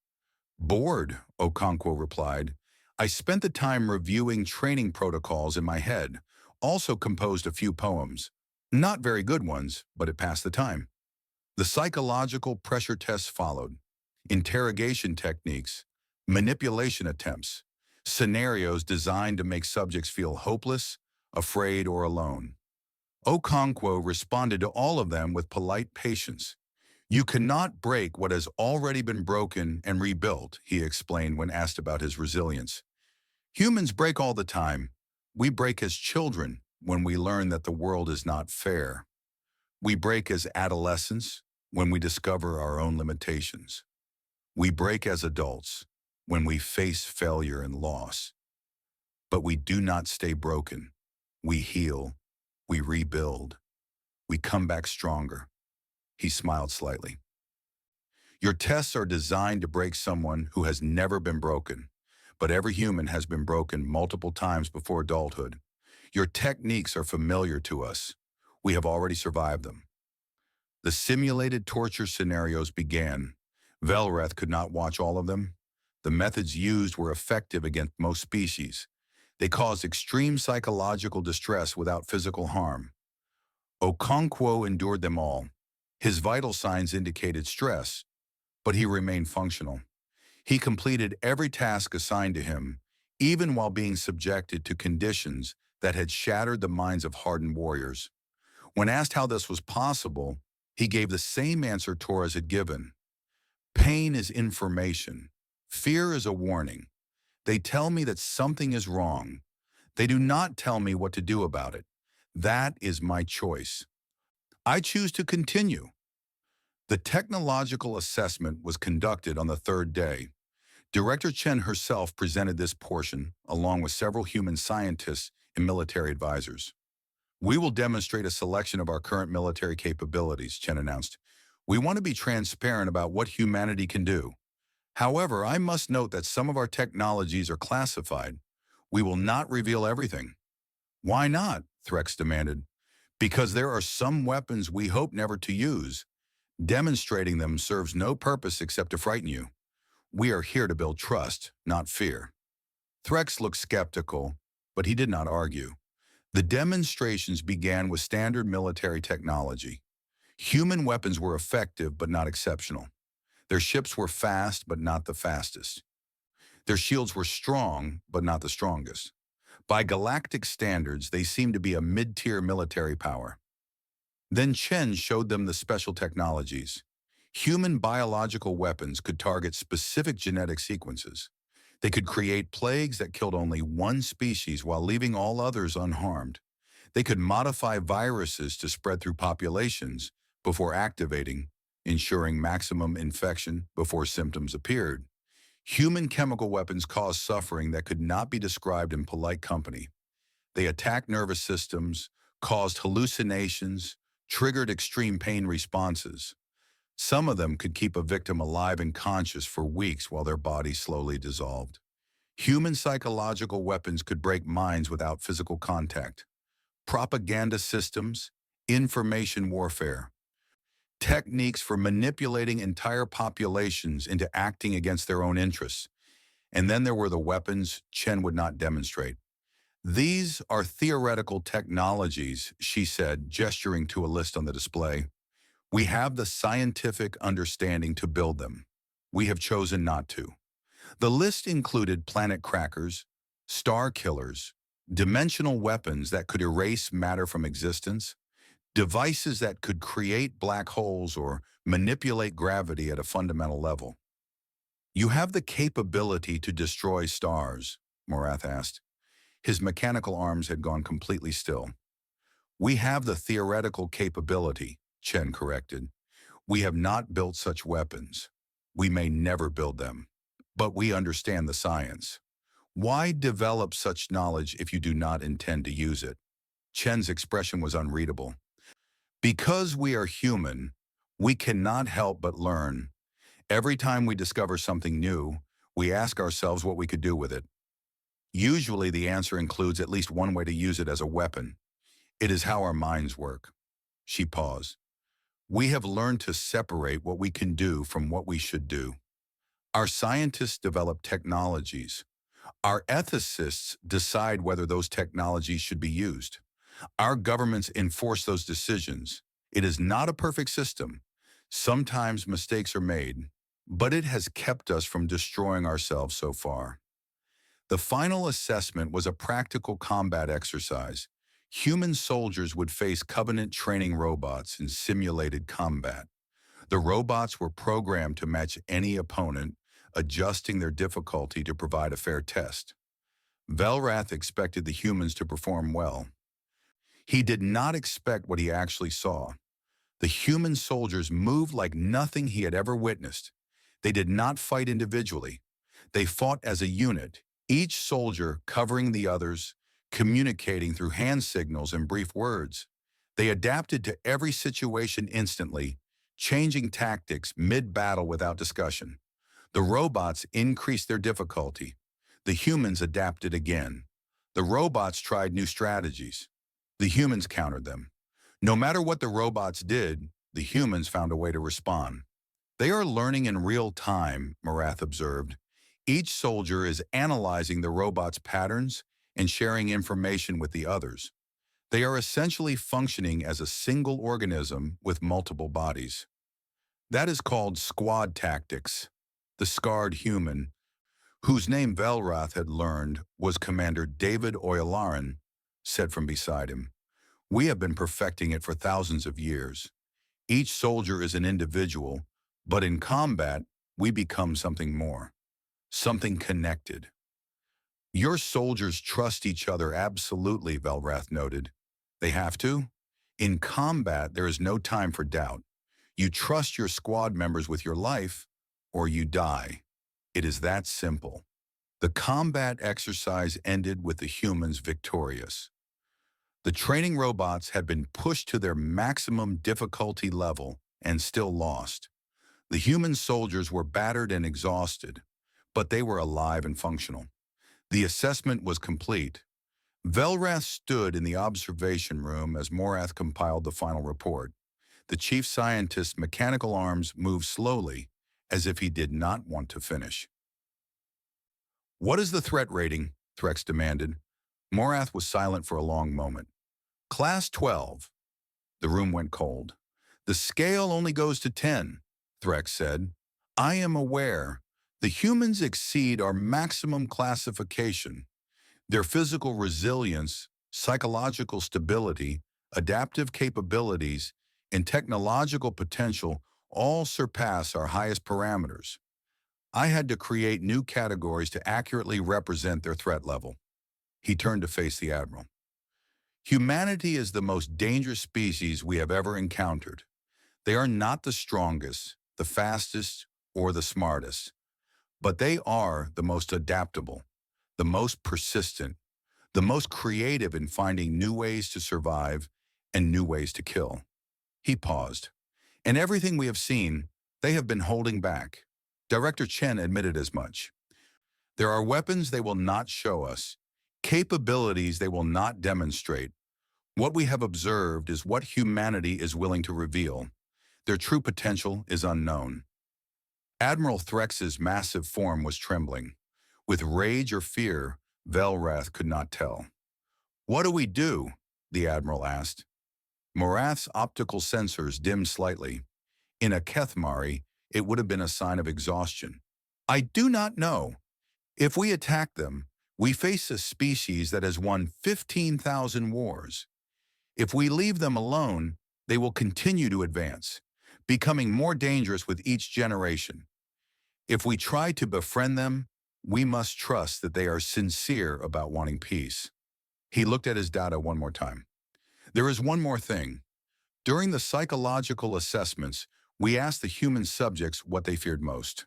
"Bored," Okonkwo replied. "I spent the time reviewing training protocols in my head, also composed a few poems. Not very good ones, but it passed the time." The psychological pressure tests followed. Interrogation techniques, manipulation attempts, scenarios designed to make subjects feel hopeless, afraid, or alone. Okonkwo responded to all of them with polite patience. "You cannot break what has already been broken and rebuilt," he explained when asked about his resilience. "Humans break all the time. We break as children when we learn that the world is not fair. We break as adolescents when we discover our own limitations. We break as adults when we face failure and loss. But we do not stay broken. We heal. We rebuild. We come back stronger." He smiled slightly. "Your tests are designed to break someone who has never been broken, but every human has been broken multiple times before adulthood. Your techniques are familiar to us. We have already survived them." The simulated torture scenarios began. Velrath could not watch all of them. The methods used were effective against most species. They caused extreme psychological distress without physical harm. Okonkwo endured them all. His vital signs indicated stress, but he remained functional. He completed every task assigned to him, even while being subjected to conditions that had shattered the minds of hardened warriors. When asked how this was possible, he gave the same answer Torres had given. "Pain is information. Fear is a warning. They tell me that something is wrong. They do not tell me what to do about it. That is my choice. I choose to continue." The technological assessment was conducted on the third day. Director Chen herself presented this portion, along with several human scientists and military advisors. "We will demonstrate a selection of our current military capabilities," Chen announced. "We want to be transparent about what humanity can do. However, I must note that some of our technologies are classified. We will not reveal everything." "Why not?" Threx demanded. "Because there are some weapons we hope never to use. Demonstrating them serves no purpose except to frighten you. We are here to build trust, not fear. Threx looked skeptical, but he did not argue. The demonstrations began with standard military technology. Human weapons were effective but not exceptional. Their ships were fast but not the fastest. Their shields were strong but not the strongest. By galactic standards, they seemed to be a mid-tier military power. Then Chen showed them the special technologies. Human biological weapons could target specific genetic sequences. They could create plagues that killed only one species while leaving all others unharmed. They could modify viruses to spread through populations before activating, ensuring maximum infection before symptoms appeared. Human chemical weapons caused suffering that could not be described in polite company. They attacked nervous systems, caused hallucinations, triggered extreme pain responses. Some of them could keep a victim alive and conscious for weeks while their body slowly dissolved. Human psychological weapons could break minds without physical contact. Propaganda systems, information warfare, techniques for manipulating entire populations into acting against their own interests. And then there were the weapons Chen would not demonstrate. These are theoretical technologies, she said, gesturing to a list on the display. We have the scientific understanding to build them. We have chosen not to. The list included planet crackers, star killers, dimensional weapons that could erase matter from existence, devices that could create black holes or manipulate gravity at a fundamental level. You have the capability to destroy stars, Morath asked. His mechanical arms had gone completely still. We have the theoretical capability, Chen corrected. We have not built such weapons. We may never build them. But we understand the science. Why develop such knowledge if you do not intend to use it? Chen's expression was unreadable. Because we are human, we cannot help but learn. Every time we discover something new, we ask ourselves what we could do with it. Usually the answer includes at least one way to use it as a weapon. It is how our minds work. She paused. We have learned to separate what we can do from what we should do. Our scientists develop technologies. Our ethicists decide whether those technologies should be used. Our governments enforce those decisions. It is not a perfect system. Sometimes mistakes are made, but it has kept us from destroying ourselves so far. The final assessment was a practical combat exercise. Human soldiers would face Covenant training robots in simulated combat. The robots were programmed to match any opponent, adjusting their difficulty to provide a fair test. Velrath expected the humans to perform well. He did not expect what he actually saw. The human soldiers moved like nothing he had ever witnessed. They did not fight individually. They fought as a unit, each soldier covering the others, communicating through hand signals and brief words. They adapted to every situation instantly, changing tactics mid-battle without discussion. The robots increased their difficulty. The humans adapted again. The robots tried new strategies. The humans countered them. No matter what the robots did, the humans found a way to respond. They are learning in real time, Morath observed. Each soldier is analyzing the robot's patterns and sharing information with the others. They are essentially functioning as a single organism with multiple bodies. That is called squad tactics. The scarred human, whose name Velrath had learned was Commander David Oyalaran, said from beside him. We have been perfecting it for thousands of years. Each soldier is an individual, but in combat, we become something more, something connected. Your soldiers trust each other absolutely, Velrath noted. They have to. In combat, there is no time for doubt. You trust your squad members with your life, or you die. It is that simple. The combat exercise ended with the humans victorious. The training robots had been pushed to their maximum difficulty level and still lost. The human soldiers were battered and exhausted, but they were alive and functional. The assessment was complete. Velrath stood in the observation room as Morath compiled the final report. The chief scientist's mechanical arms moved slowly, as if he did not want to finish. "What is the threat rating?" Threx demanded. Morath was silent for a long moment. "Class 12. The room went cold. "The scale only goes to 10, Threx said. "I am aware. The humans exceed our maximum classification. Their physical resilience, psychological stability, adaptive capabilities, and technological potential all surpass our highest parameters. I had to create new categories to accurately represent their threat level." He turned to face the Admiral. "Humanity is the most dangerous species we have ever encountered. They are not the strongest, the fastest, or the smartest, but they are the most adaptable, the most persistent, the most creative in finding new ways to survive and new ways to kill." He paused. "And everything we have seen, they have been holding back." Director Chen admitted as much. "There are weapons they will not show us, capabilities they will not demonstrate. What we have observed is what humanity is willing to reveal. Their true potential is unknown." Admiral Threx's massive form was trembling. With rage or fear, Velrath could not tell. "What do we do?" the Admiral asked. Morath's optical sensors dimmed slightly. In a Kethmari, it would have been a sign of exhaustion. "I do not know. If we attack them, we face a species that has won 15,000 wars. If we leave them alone, they will continue to advance, becoming more dangerous with each generation. If we try to befriend them, we must trust that they are sincere about wanting peace." He looked at his data one more time. "There is one more thing. During the psychological assessments, we asked the human subjects what they feared most.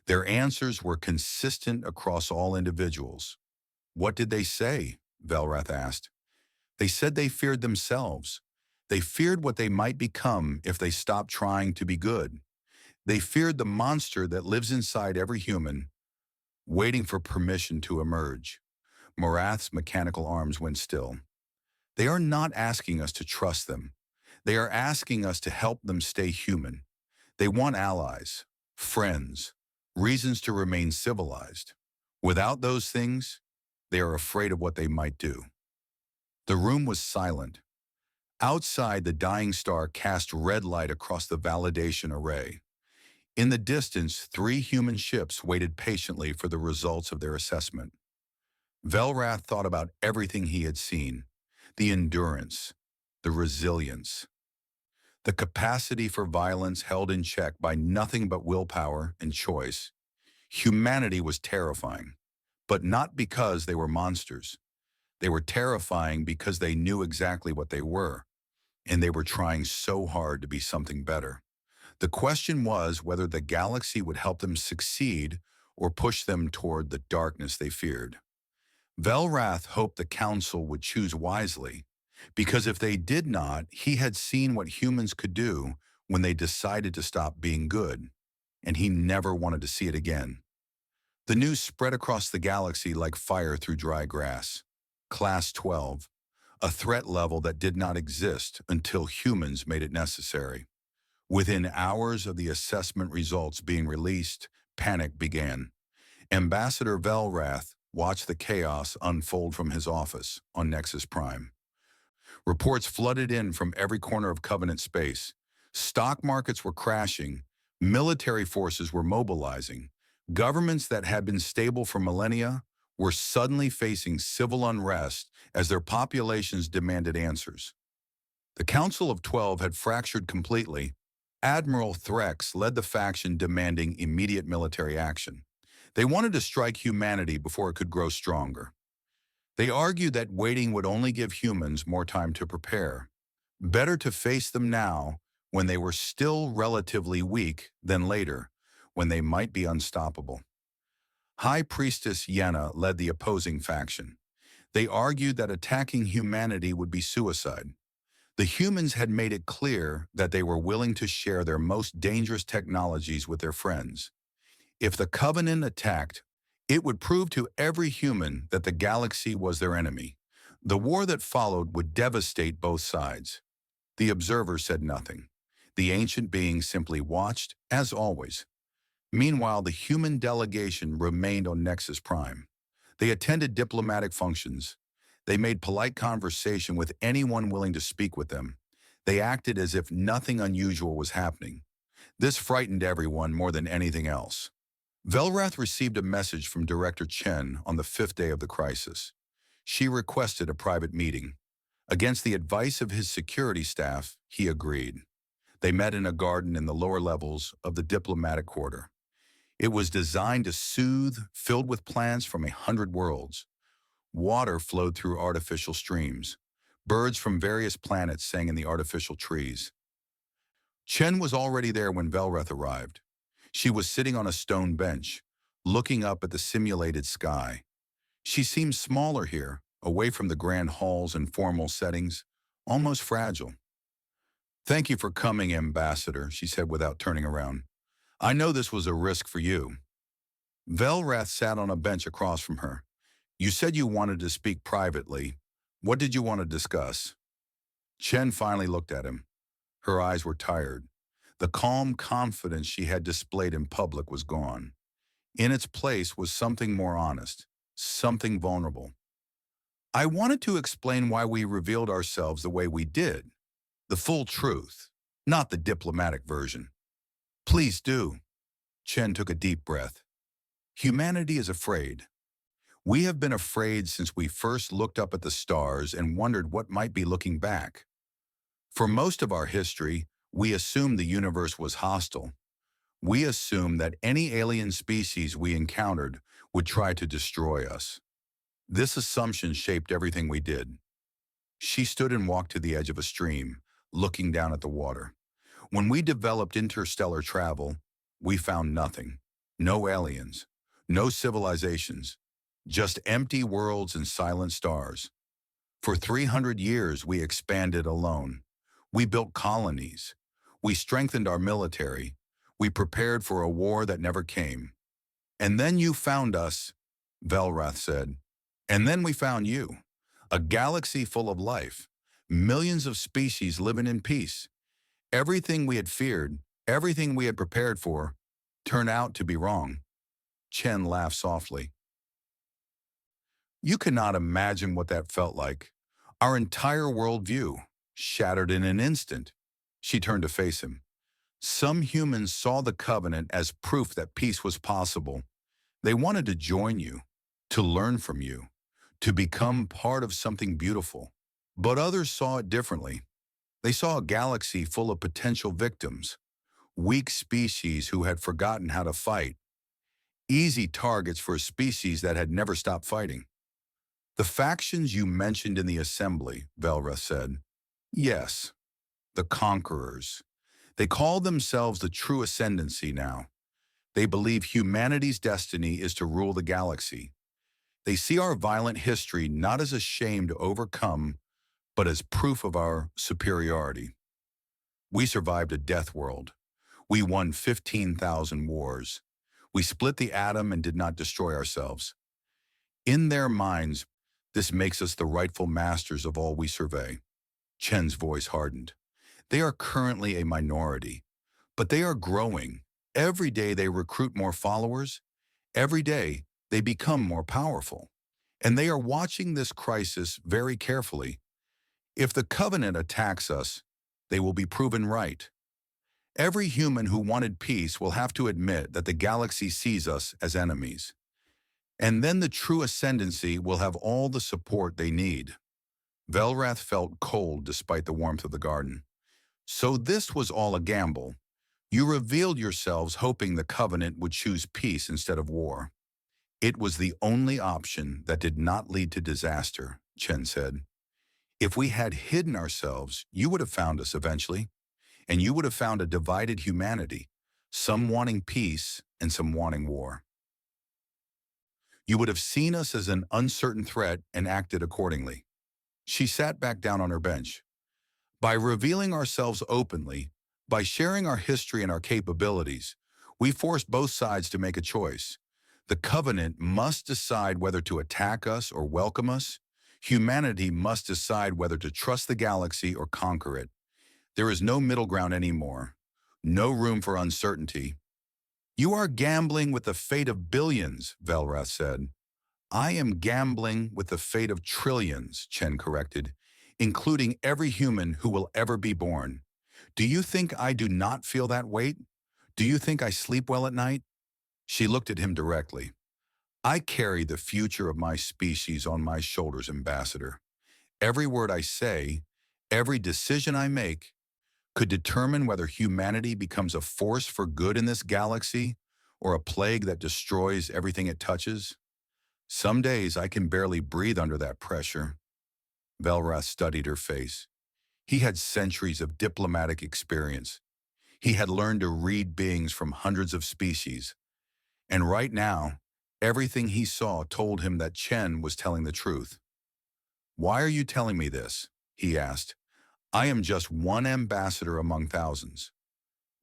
Their answers were consistent across all individuals." "What did they say?" Velrath asked. "They said they feared themselves. They feared what they might become if they stopped trying to be good. They feared the monster that lives inside every human, waiting for permission to emerge." Morath's mechanical arms went still. "They are not asking us to trust them. They are asking us to help them stay human. They want allies, friends, reasons to remain civilized. Without those things, they are afraid of what they might do." The room was silent. Outside, the dying star cast red light across the validation array. In the distance, 3 human ships waited patiently for the results of their assessment. Velrath thought about everything he had seen: the endurance, the resilience, the capacity for violence held in check by nothing but willpower and choice. Humanity was terrifying, but not because they were monsters. They were terrifying because they knew exactly what they were, and they were trying so hard to be something better. The question was whether the galaxy would help them succeed or push them toward the darkness they feared. Velrath hoped the Council would choose wisely, because if they did not, he had seen what humans could do when they decided to stop being good, and he never wanted to see it again. The news spread across the galaxy like fire through dry grass. Class 12, a threat level that did not exist until humans made it necessary. Within hours of the assessment results being released, panic began. Ambassador Velrath watched the chaos unfold from his office on Nexus Prime. Reports flooded in from every corner of Covenant space. Stock markets were crashing. Military forces were mobilizing. Governments that had been stable for millennia were suddenly facing civil unrest as their populations demanded answers. The Council of 12 had fractured completely. Admiral Threx led the faction demanding immediate military action. They wanted to strike humanity before it could grow stronger. They argued that waiting would only give humans more time to prepare. Better to face them now, when they were still relatively weak, than later, when they might be unstoppable. High Priestess Yenna led the opposing faction. They argued that attacking humanity would be suicide. The humans had made it clear that they were willing to share their most dangerous technologies with their friends. If the Covenant attacked, it would prove to every human that the galaxy was their enemy. The war that followed would devastate both sides. The observer said nothing. The ancient being simply watched, as always. Meanwhile, the human delegation remained on Nexus Prime. They attended diplomatic functions. They made polite conversation with anyone willing to speak with them. They acted as if nothing unusual was happening. This frightened everyone more than anything else. Velrath received a message from Director Chen on the fifth day of the crisis. She requested a private meeting. Against the advice of his security staff, he agreed. They met in a garden in the lower levels of the diplomatic quarter. It was designed to soothe, filled with plants from 100 worlds. Water flowed through artificial streams. Birds from various planets sang in the artificial trees. Chen was already there when Velrath arrived. She was sitting on a stone bench, looking up at the simulated sky. She seemed smaller here, away from the grand halls and formal settings, almost fragile. "Thank you for coming, Ambassador," she said without turning around. "I know this was a risk for you." Velrath sat on a bench across from her. "You said you wanted to speak privately. What did you want to discuss?" Chen finally looked at him. Her eyes were tired. The calm confidence she had displayed in public was gone. In its place was something more honest, something vulnerable. "I wanted to explain why we revealed ourselves the way we did. The full truth, not the diplomatic version." "Please do." Chen took a deep breath. "Humanity is afraid. We have been afraid since we first looked up at the stars and wondered what might be looking back. For most of our history, we assumed the universe was hostile. We assumed that any alien species we encountered would try to destroy us. This assumption shaped everything we did." She stood and walked to the edge of a stream, looking down at the water. "When we developed interstellar travel, we found nothing. No aliens, no civilizations, just empty worlds and silent stars. For 300 years, we expanded alone. We built colonies. We strengthened our military. We prepared for a war that never came. And then you found us," Velrath said. "And then we found you. A galaxy full of life. Millions of species living in peace. Everything we had feared, everything we had prepared for, turned out to be wrong." Chen laughed softly. "You cannot imagine what that felt like. Our entire worldview, shattered in an instant." She turned to face him. "Some humans saw the Covenant as proof that peace was possible. They wanted to join you, to learn from you, to become part of something beautiful. But others saw it differently. They saw a galaxy full of potential victims, weak species who had forgotten how to fight, easy targets for a species that had never stopped fighting." "The factions you mentioned in the assembly," Velrath said. "Yes, the conquerors. They call themselves the true ascendancy now. They believe humanity's destiny is to rule the galaxy. They see our violent history not as a shame to overcome, but as proof of our superiority. We survived a death world. We won 15,000 wars. We split the atom and did not destroy ourselves. In their minds, this makes us the rightful masters of all we survey." Chen's voice hardened. "They are currently a minority, but they are growing. Every day they recruit more followers. Every day they become more powerful. And they are watching this crisis very carefully. If the Covenant attacks us, they will be proven right. Every human who wanted peace will have to admit that the galaxy sees us as enemies. And then the true ascendancy will have all the support they need." Velrath felt cold despite the warmth of the garden. "So this was all a gamble. You revealed yourselves hoping the Covenant would choose peace instead of war." "It was the only option that did not lead to disaster," Chen said. "If we had hidden ourselves, you would have found us eventually, and you would have found a divided humanity, some wanting peace and some wanting war. You would have seen us as an uncertain threat and acted accordingly." She sat back down on her bench. "By revealing ourselves openly, by sharing our history and our capabilities, we forced both sides to make a choice. The Covenant must decide whether to attack us or welcome us. Humanity must decide whether to trust the galaxy or conquer it. There is no middle ground anymore. No room for uncertainty." You are gambling with the fate of billions, Velrath said. I am gambling with the fate of trillions, Chen corrected, including every human who will ever be born. Do you think I do not feel that weight? Do you think I sleep well at night? She looked at him directly. I carry the future of my species on my shoulders, Ambassador. Every word I say, every decision I make, could determine whether humanity becomes a force for good in this galaxy or a plague that destroys everything it touches. Some days I can barely breathe under that pressure. Velrath studied her face. He had centuries of diplomatic experience. He had learned to read beings from hundreds of species. And right now, everything he saw told him that Chen was telling the truth. Why are you telling me this? He asked. I am just one ambassador among thousands.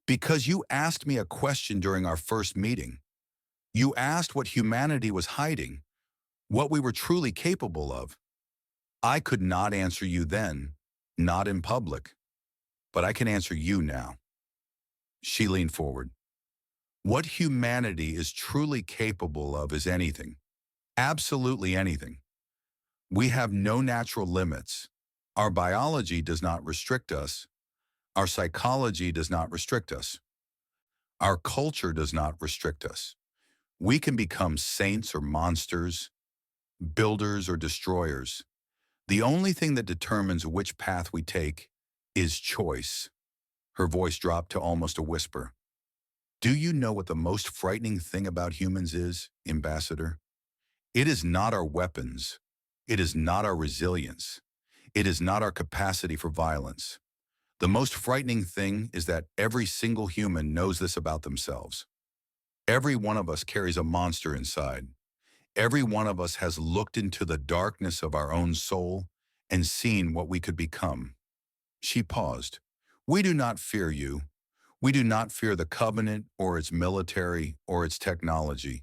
Because you asked me a question during our first meeting. You asked what humanity was hiding, what we were truly capable of. I could not answer you then, not in public, but I can answer you now. She leaned forward. What humanity is truly capable of is anything, absolutely anything. We have no natural limits. Our biology does not restrict us. Our psychology does not restrict us. Our culture does not restrict us. We can become saints or monsters, builders or destroyers. The only thing that determines which path we take is choice. Her voice dropped to almost a whisper. Do you know what the most frightening thing about humans is, Ambassador? It is not our weapons. It is not our resilience. It is not our capacity for violence. The most frightening thing is that every single human knows this about themselves. Every one of us carries a monster inside. Every one of us has looked into the darkness of our own soul and seen what we could become. She paused. We do not fear you. We do not fear the Covenant or its military or its technology.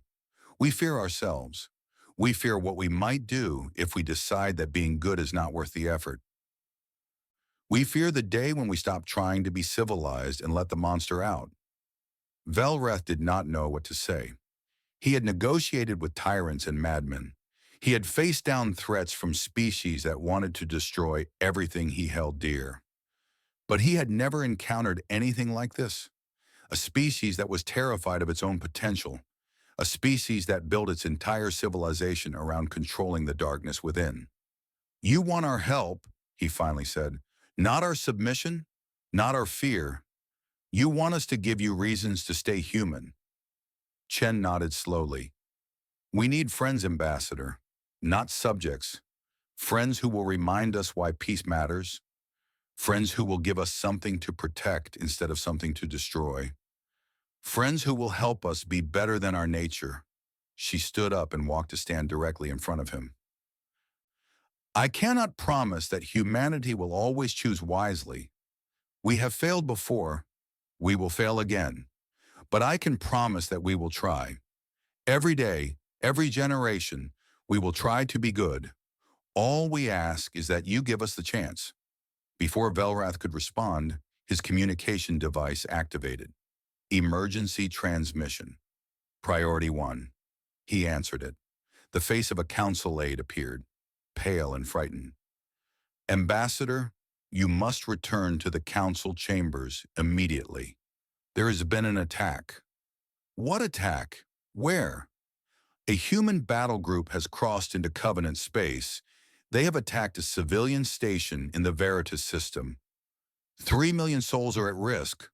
We fear ourselves. We fear what we might do if we decide that being good is not worth the effort. We fear the day when we stop trying to be civilized and let the monster out. Velrath did not know what to say. He had negotiated with tyrants and madmen. He had faced down threats from species that wanted to destroy everything he held dear. But he had never encountered anything like this. A species that was terrified of its own potential. A species that built its entire civilization around controlling the darkness within. You want our help, he finally said. Not our submission, not our fear. You want us to give you reasons to stay human. Chen nodded slowly. We need friends, Ambassador, not subjects. Friends who will remind us why peace matters. Friends who will give us something to protect instead of something to destroy. Friends who will help us be better than our nature. She stood up and walked to stand directly in front of him. I cannot promise that humanity will always choose wisely. We have failed before. We will fail again. But I can promise that we will try. Every day, every generation, we will try to be good. All we ask is that you give us the chance. Before Velrath could respond, his communication device activated. Emergency transmission. Priority 1. He answered it. The face of a council aide appeared, pale and frightened. Ambassador, you must return to the council chambers immediately. There has been an attack. What attack? Where? A human battle group has crossed into Covenant space. They have attacked a civilian station in the Veritas system. 3 million souls are at risk.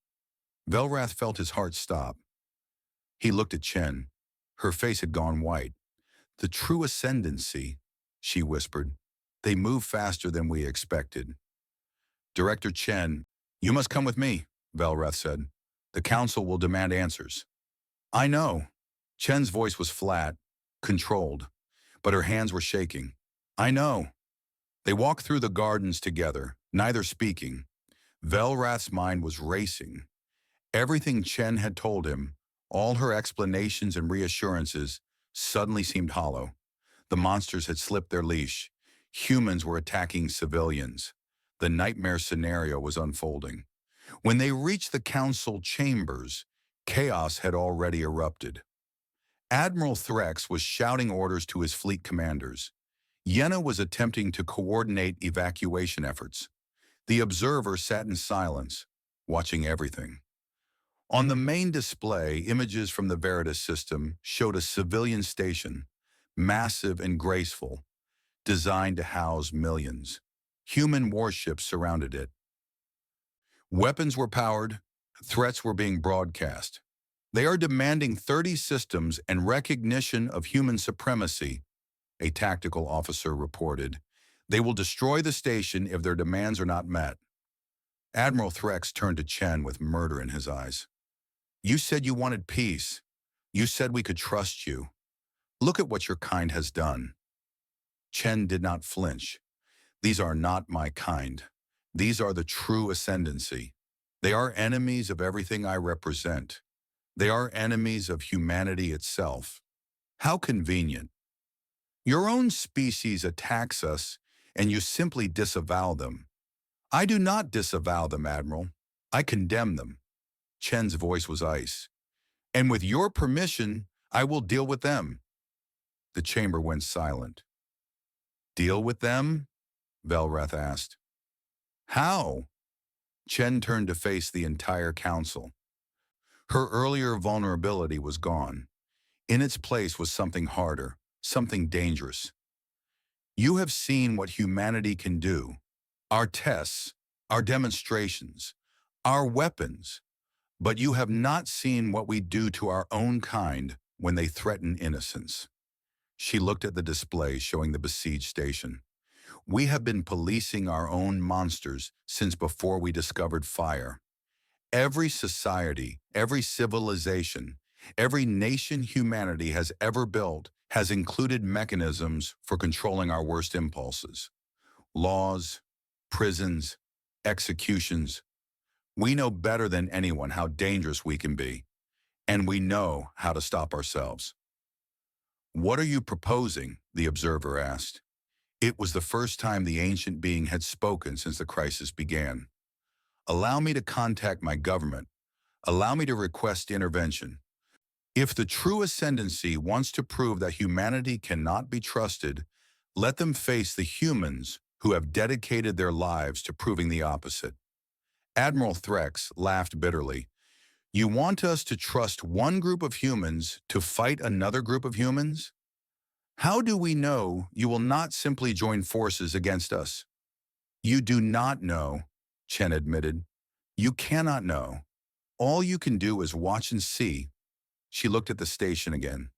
Velrath felt his heart stop. He looked at Chen. Her face had gone white. The true ascendancy, she whispered. They move faster than we expected. Director Chen, you must come with me, Velrath said. The council will demand answers. I know. Chen's voice was flat, controlled, but her hands were shaking. I know. They walked through the gardens together, neither speaking. Velrath's mind was racing. Everything Chen had told him, all her explanations and reassurances, suddenly seemed hollow. The monsters had slipped their leash. Humans were attacking civilians. The nightmare scenario was unfolding. When they reached the council chambers, Chaos had already erupted. Admiral Threx was shouting orders to his fleet commanders. Yenna was attempting to coordinate evacuation efforts. The observer sat in silence, watching everything. On the main display, images from the Veritas system showed a civilian station, massive and graceful, designed to house millions. Human warships surrounded it. Weapons were powered, threats were being broadcast. They are demanding 30 systems and recognition of human supremacy, a tactical officer reported. They will destroy the station if their demands are not met. Admiral Threx turned to Chen with murder in his eyes. You said you wanted peace. You said we could trust you. Look at what your kind has done. Chen did not flinch. These are not my kind. These are the true ascendancy. They are enemies of everything I represent. They are enemies of humanity itself. How convenient. Your own species attacks us, and you simply disavow them. I do not disavow them, Admiral. I condemn them. Chen's voice was ice. And with your permission, I will deal with them. The chamber went silent. Deal with them? Velrath asked. How? Chen turned to face the entire council. Her earlier vulnerability was gone. In its place was something harder, something dangerous. You have seen what humanity can do. Our tests, our demonstrations, our weapons. But you have not seen what we do to our own kind when they threaten innocence. She looked at the display showing the besieged station. We have been policing our own monsters since before we discovered fire. Every society, every civilization, every nation humanity has ever built has included mechanisms for controlling our worst impulses. Laws, prisons, executions. We know better than anyone how dangerous we can be, and we know how to stop ourselves. What are you proposing? The observer asked. It was the first time the ancient being had spoken since the crisis began. Allow me to contact my government. Allow me to request intervention. If the true ascendancy wants to prove that humanity cannot be trusted, let them face the humans who have dedicated their lives to proving the opposite. Admiral Threx laughed bitterly. You want us to trust one group of humans to fight another group of humans? How do we know you will not simply join forces against us? You do not know, Chen admitted. You cannot know. All you can do is watch and see. She looked at the station again.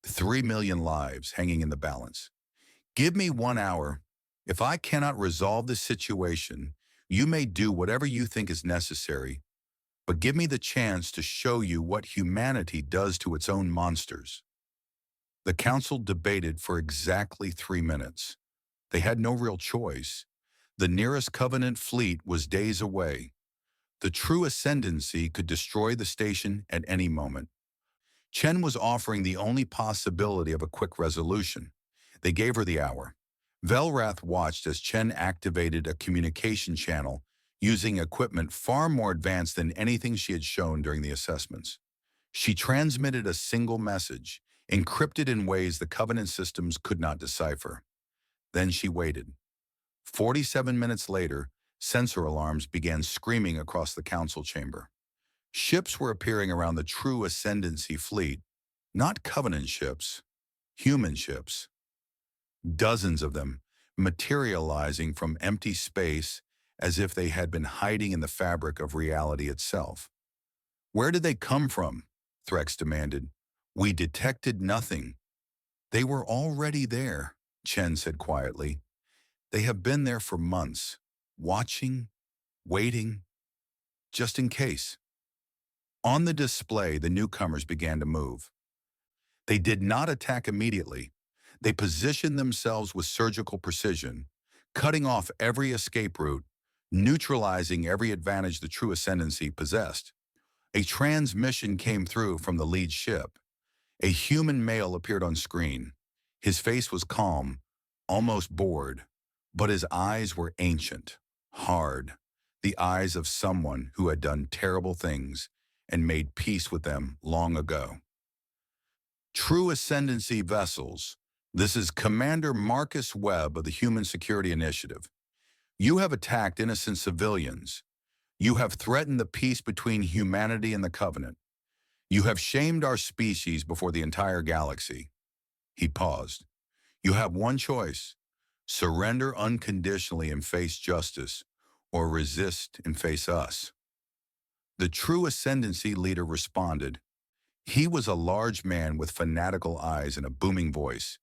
3 million lives hanging in the balance. Give me 1 hour. If I cannot resolve this situation, you may do whatever you think is necessary, but give me the chance to show you what humanity does to its own monsters. The council debated for exactly 3 minutes. They had no real choice. The nearest Covenant fleet was days away. The true ascendancy could destroy the station at any moment. Chen was offering the only possibility of a quick resolution. They gave her the hour. Velrath watched as Chen activated a communication channel using equipment far more advanced than anything she had shown during the assessments. She transmitted a single message, encrypted in ways the Covenant systems could not decipher. Then she waited. 47 minutes later, sensor alarms began screaming across the council chamber. Ships were appearing around the true ascendancy fleet, not Covenant ships, human ships. Dozens of them, materializing from empty space as if they had been hiding in the fabric of reality itself. Where did they come from? Threx demanded. We detected nothing. They were already there, Chen said quietly. They have been there for months, watching, waiting, just in case. On the display, the newcomers began to move. They did not attack immediately. They positioned themselves with surgical precision, cutting off every escape route, neutralizing every advantage the true ascendancy possessed. A transmission came through from the lead ship. A human male appeared on screen. His face was calm, almost bored, but his eyes were ancient, hard, the eyes of someone who had done terrible things and made peace with them long ago. True Ascendancy Vessels. This is Commander Marcus Webb of the Human Security Initiative. You have attacked innocent civilians. You have threatened the peace between humanity and the Covenant. You have shamed our species before the entire galaxy. He paused. You have one choice. Surrender unconditionally and face justice, or resist and face us. The True Ascendancy leader responded. He was a large man with fanatical eyes and a booming voice.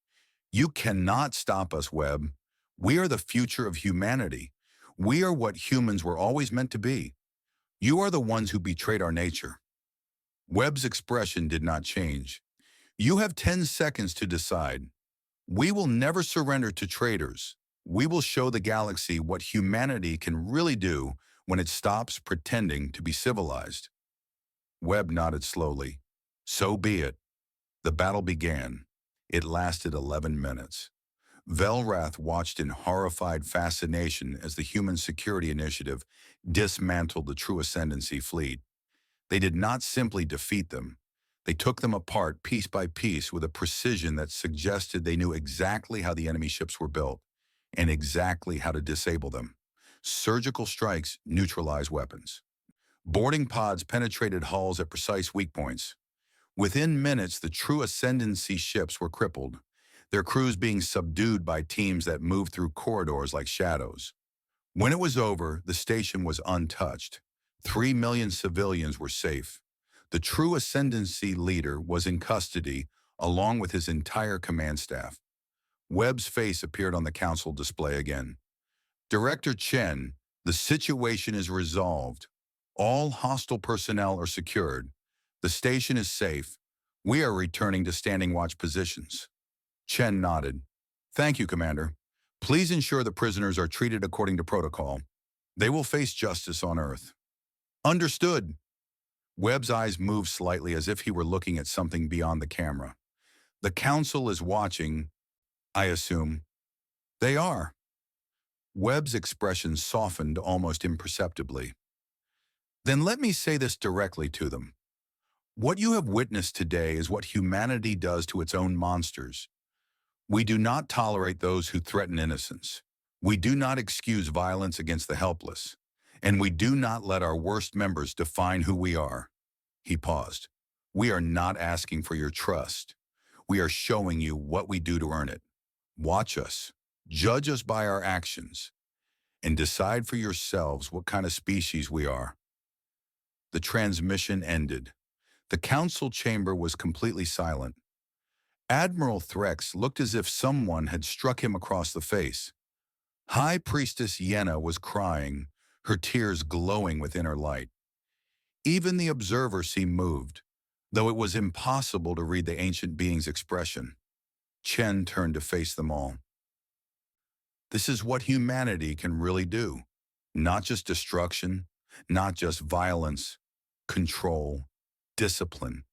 You cannot stop us, Webb. We are the future of humanity. We are what humans were always meant to be. You are the ones who betrayed our nature. Webb's expression did not change. You have 10 seconds to decide. We will never surrender to traitors. We will show the galaxy what humanity can really do when it stops pretending to be civilized. Webb nodded slowly. So be it. The battle began. It lasted 11 minutes. Velrath watched in horrified fascination as the Human Security Initiative dismantled the True Ascendancy fleet. They did not simply defeat them. They took them apart piece by piece with a precision that suggested they knew exactly how the enemy ships were built and exactly how to disable them. Surgical strikes neutralized weapons. Boarding pods penetrated hulls at precise weak points. Within minutes, the True Ascendancy ships were crippled, their crews being subdued by teams that moved through corridors like shadows. When it was over, the station was untouched. 3 million civilians were safe. The True Ascendancy leader was in custody, along with his entire command staff. Webb's face appeared on the council display again. Director Chen, the situation is resolved. All hostile personnel are secured. The station is safe. We are returning to standing watch positions. Chen nodded. Thank you, Commander. Please ensure the prisoners are treated according to protocol. They will face justice on Earth. Understood. Webb's eyes moved slightly as if he were looking at something beyond the camera. The council is watching, I assume. They are. Webb's expression softened almost imperceptibly. Then let me say this directly to them. What you have witnessed today is what humanity does to its own monsters. We do not tolerate those who threaten innocence. We do not excuse violence against the helpless. And we do not let our worst members define who we are. He paused. We are not asking for your trust. We are showing you what we do to earn it. Watch us, judge us by our actions, and decide for yourselves what kind of species we are. The transmission ended. The council chamber was completely silent. Admiral Threx looked as if someone had struck him across the face. High Priestess Yenna was crying, her tears glowing with inner light. Even the observer seemed moved, though it was impossible to read the ancient being's expression. Chen turned to face them all. This is what humanity can really do. Not just destruction, not just violence, control, discipline.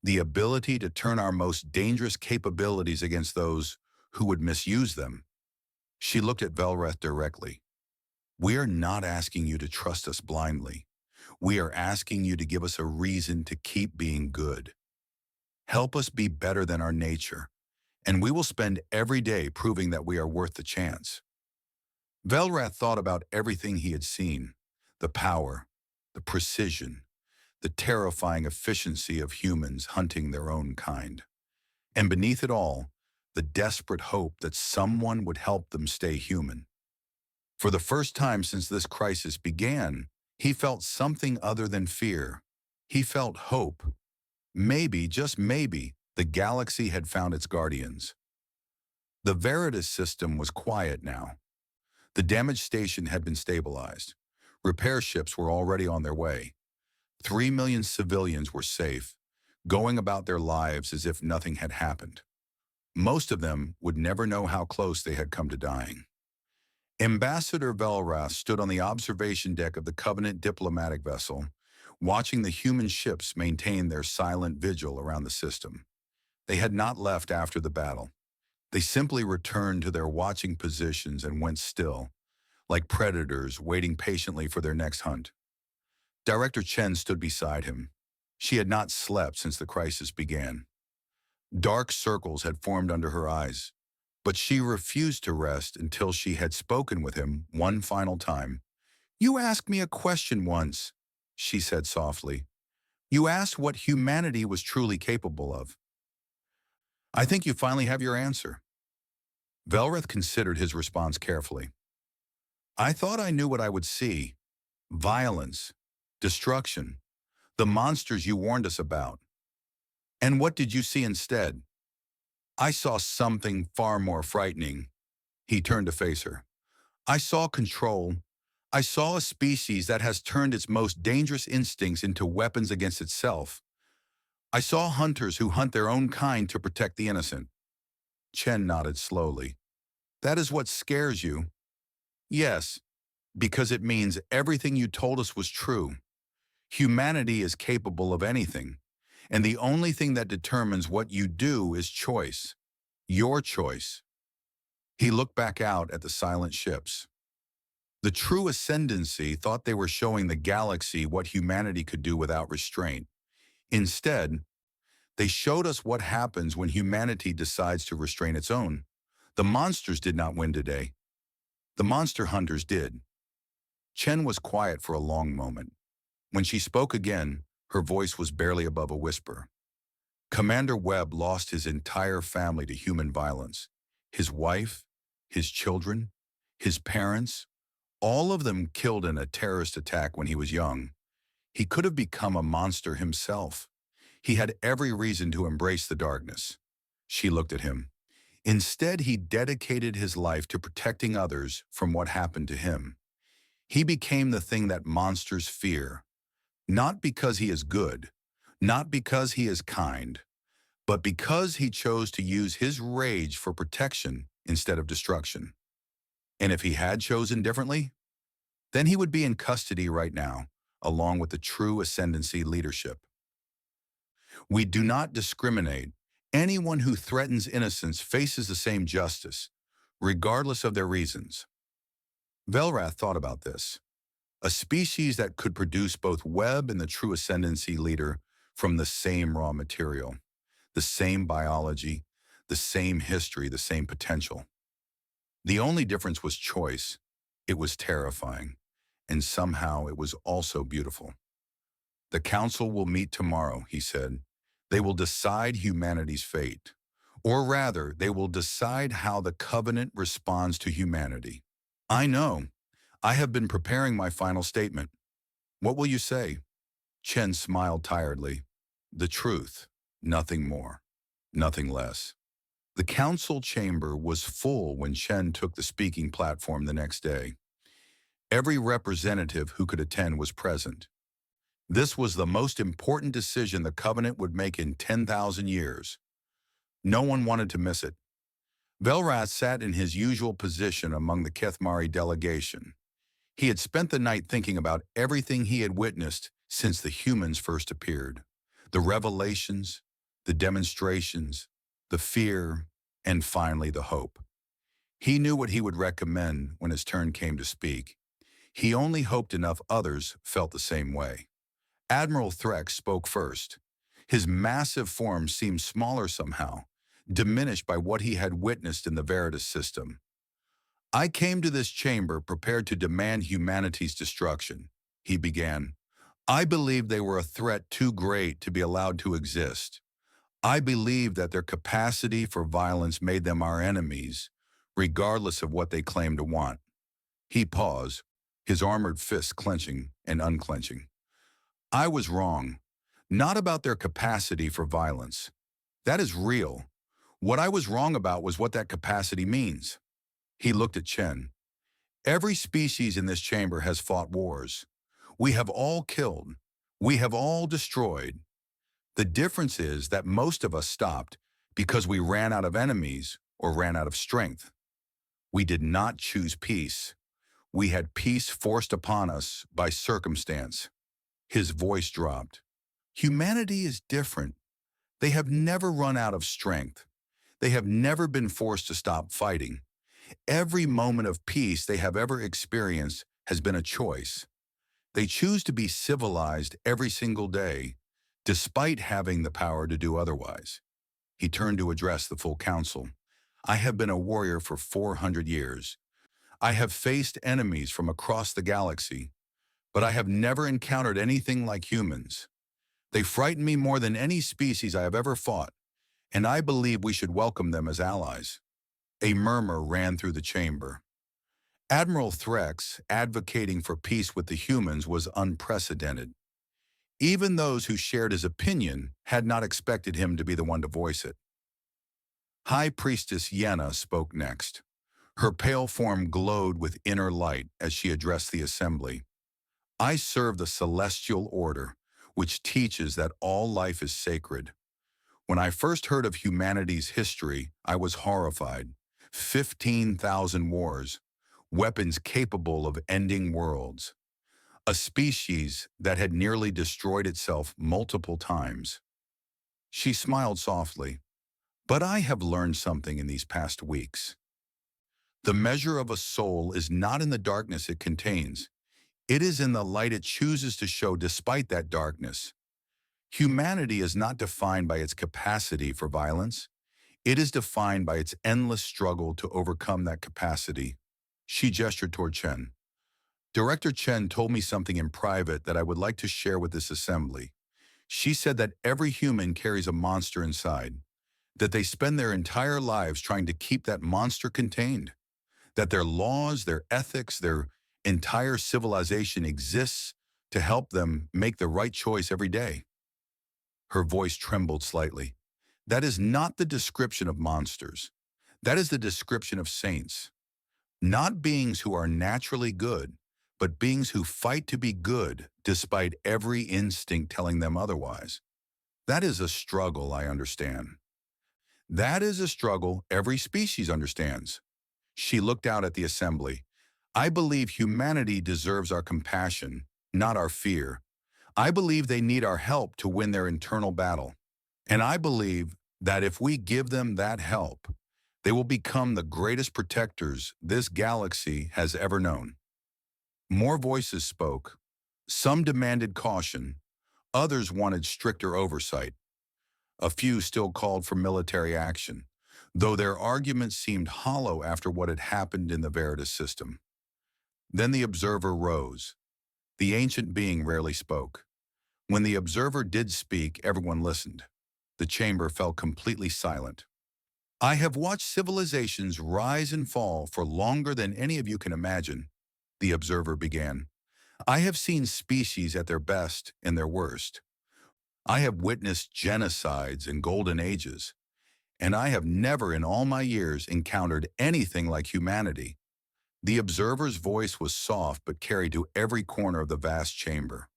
The ability to turn our most dangerous capabilities against those who would misuse them. She looked at Velrath directly. We are not asking you to trust us blindly. We are asking you to give us a reason to keep being good. Help us be better than our nature, and we will spend every day proving that we are worth the chance. Velrath thought about everything he had seen, the power, the precision, the terrifying efficiency of humans hunting their own kind. And beneath it all, the desperate hope that someone would help them stay human. For the first time since this crisis began, he felt something other than fear. He felt hope. Maybe, just maybe, the galaxy had found its guardians. The Veritas system was quiet now. The damaged station had been stabilized. Repair ships were already on their way. 3 million civilians were safe, going about their lives as if nothing had happened. Most of them would never know how close they had come to dying. Ambassador Velrath stood on the observation deck of the Covenant diplomatic vessel, watching the human ships maintain their silent vigil around the system. They had not left after the battle. They simply returned to their watching positions and went still, like predators waiting patiently for their next hunt. Director Chen stood beside him. She had not slept since the crisis began. Dark circles had formed under her eyes, but she refused to rest until she had spoken with him one final time. "You asked me a question once," she said softly. "You asked what humanity was truly capable of. I think you finally have your answer." Velreth considered his response carefully. "I thought I knew what I would see. Violence, destruction, the monsters you warned us about. And what did you see instead?" "I saw something far more frightening." He turned to face her. "I saw control. I saw a species that has turned its most dangerous instincts into weapons against itself. I saw hunters who hunt their own kind to protect the innocent." Chen nodded slowly. "That is what scares you?" "Yes, because it means everything you told us was true. Humanity is capable of anything, and the only thing that determines what you do is choice. Your choice." He looked back out at the silent ships. The true ascendancy thought they were showing the galaxy what humanity could do without restraint. Instead, they showed us what happens when humanity decides to restrain its own. The monsters did not win today. The monster hunters did. Chen was quiet for a long moment. When she spoke again, her voice was barely above a whisper. "Commander Webb lost his entire family to human violence. His wife, his children, his parents, all of them killed in a terrorist attack when he was young. He could have become a monster himself. He had every reason to embrace the darkness." She looked at him. "Instead, he dedicated his life to protecting others from what happened to him. He became the thing that monsters fear, not because he is good, not because he is kind, but because he chose to use his rage for protection instead of destruction. And if he had chosen differently, then he would be in custody right now, along with the true ascendancy leadership. We do not discriminate. Anyone who threatens innocence faces the same justice, regardless of their reasons." Velrath thought about this. A species that could produce both Webb and the true ascendancy leader from the same raw material, the same biology, the same history, the same potential. The only difference was choice. It was terrifying, and somehow it was also beautiful. "The Council will meet tomorrow," he said. "They will decide humanity's fate. Or rather, they will decide how the Covenant responds to humanity." "I know. I have been preparing my final statement." "What will you say?" Chen smiled tiredly. "The truth, nothing more, nothing less." The council chamber was full when Chen took the speaking platform the next day. Every representative who could attend was present. This was the most important decision the Covenant would make in 10,000 years. No one wanted to miss it. Velrath sat in his usual position among the Kethmari delegation. He had spent the night thinking about everything he had witnessed since the humans first appeared. The revelations, the demonstrations, the fear, and finally the hope. He knew what he would recommend when his turn came to speak. He only hoped enough others felt the same way. Admiral Threx spoke first. His massive form seemed smaller somehow, diminished by what he had witnessed in the Veritas system. "I came to this chamber prepared to demand humanity's destruction," he began. "I believed they were a threat too great to be allowed to exist. I believed that their capacity for violence made them our enemies, regardless of what they claimed to want." He paused, his armored fists clenching and unclenching. "I was wrong. Not about their capacity for violence. That is real. What I was wrong about was what that capacity means." He looked at Chen. "Every species in this chamber has fought wars. We have all killed. We have all destroyed. The difference is that most of us stopped because we ran out of enemies or ran out of strength. We did not choose peace. We had peace forced upon us by circumstance." His voice dropped. "Humanity is different. They have never run out of strength. They have never been forced to stop fighting. Every moment of peace they have ever experienced has been a choice. They choose to be civilized every single day, despite having the power to do otherwise. He turned to address the full council. I have been a warrior for 400 years. I have faced enemies from across the galaxy, but I have never encountered anything like humans. They frighten me more than any species I have ever fought, and I believe we should welcome them as allies. A murmur ran through the chamber. Admiral Threx advocating for peace with the humans was unprecedented. Even those who shared his opinion had not expected him to be the one to voice it. High Priestess Yenna spoke next. Her pale form glowed with inner light as she addressed the assembly. I serve the celestial order, which teaches that all life is sacred. When I first heard of humanity's history, I was horrified. 15,000 wars, weapons capable of ending worlds. A species that had nearly destroyed itself multiple times. She smiled softly. But I have learned something in these past weeks. The measure of a soul is not in the darkness it contains. It is in the light it chooses to show despite that darkness. Humanity is not defined by its capacity for violence. It is defined by its endless struggle to overcome that capacity. She gestured toward Chen. Director Chen told me something in private that I would like to share with this assembly. She said that every human carries a monster inside, that they spend their entire lives trying to keep that monster contained, that their laws, their ethics, their entire civilization exists to help them make the right choice every day. Her voice trembled slightly. That is not the description of monsters. That is the description of saints. Not beings who are naturally good, but beings who fight to be good despite every instinct telling them otherwise. That is a struggle I understand. That is a struggle every species understands. She looked out at the assembly. I believe humanity deserves our compassion, not our fear. I believe they need our help to win their internal battle. And I believe that if we give them that help, they will become the greatest protectors this galaxy has ever known. More voices spoke. Some demanded caution. Others wanted stricter oversight. A few still called for military action, though their arguments seemed hollow after what had happened in the Veritas system. Then the observer rose. The ancient being rarely spoke. When the observer did speak, everyone listened. The chamber fell completely silent. I have watched civilizations rise and fall for longer than any of you can imagine, the observer began. I have seen species at their best and their worst. I have witnessed genocides and golden ages, and I have never in all my years encountered anything like humanity. The observer's voice was soft but carried to every corner of the vast chamber.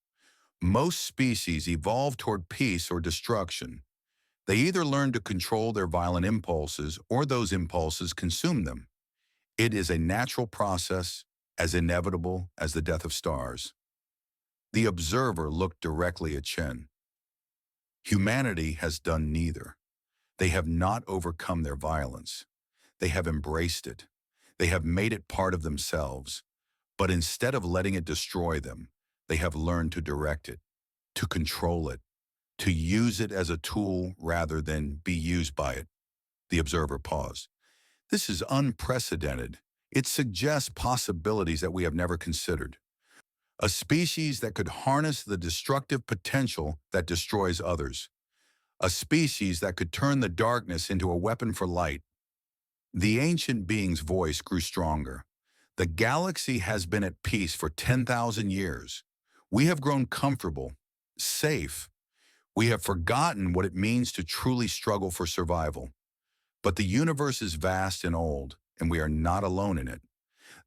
Most species evolve toward peace or destruction. They either learn to control their violent impulses or those impulses consume them. It is a natural process, as inevitable as the death of stars. The observer looked directly at Chen. Humanity has done neither. They have not overcome their violence. They have embraced it. They have made it part of themselves. But instead of letting it destroy them, they have learned to direct it, to control it, to use it as a tool rather than be used by it. The observer paused. This is unprecedented. It suggests possibilities that we have never considered. A species that could harness the destructive potential that destroys others. A species that could turn the darkness into a weapon for light. The ancient being's voice grew stronger. The galaxy has been at peace for 10,000 years. We have grown comfortable, safe. We have forgotten what it means to truly struggle for survival. But the universe is vast and old, and we are not alone in it.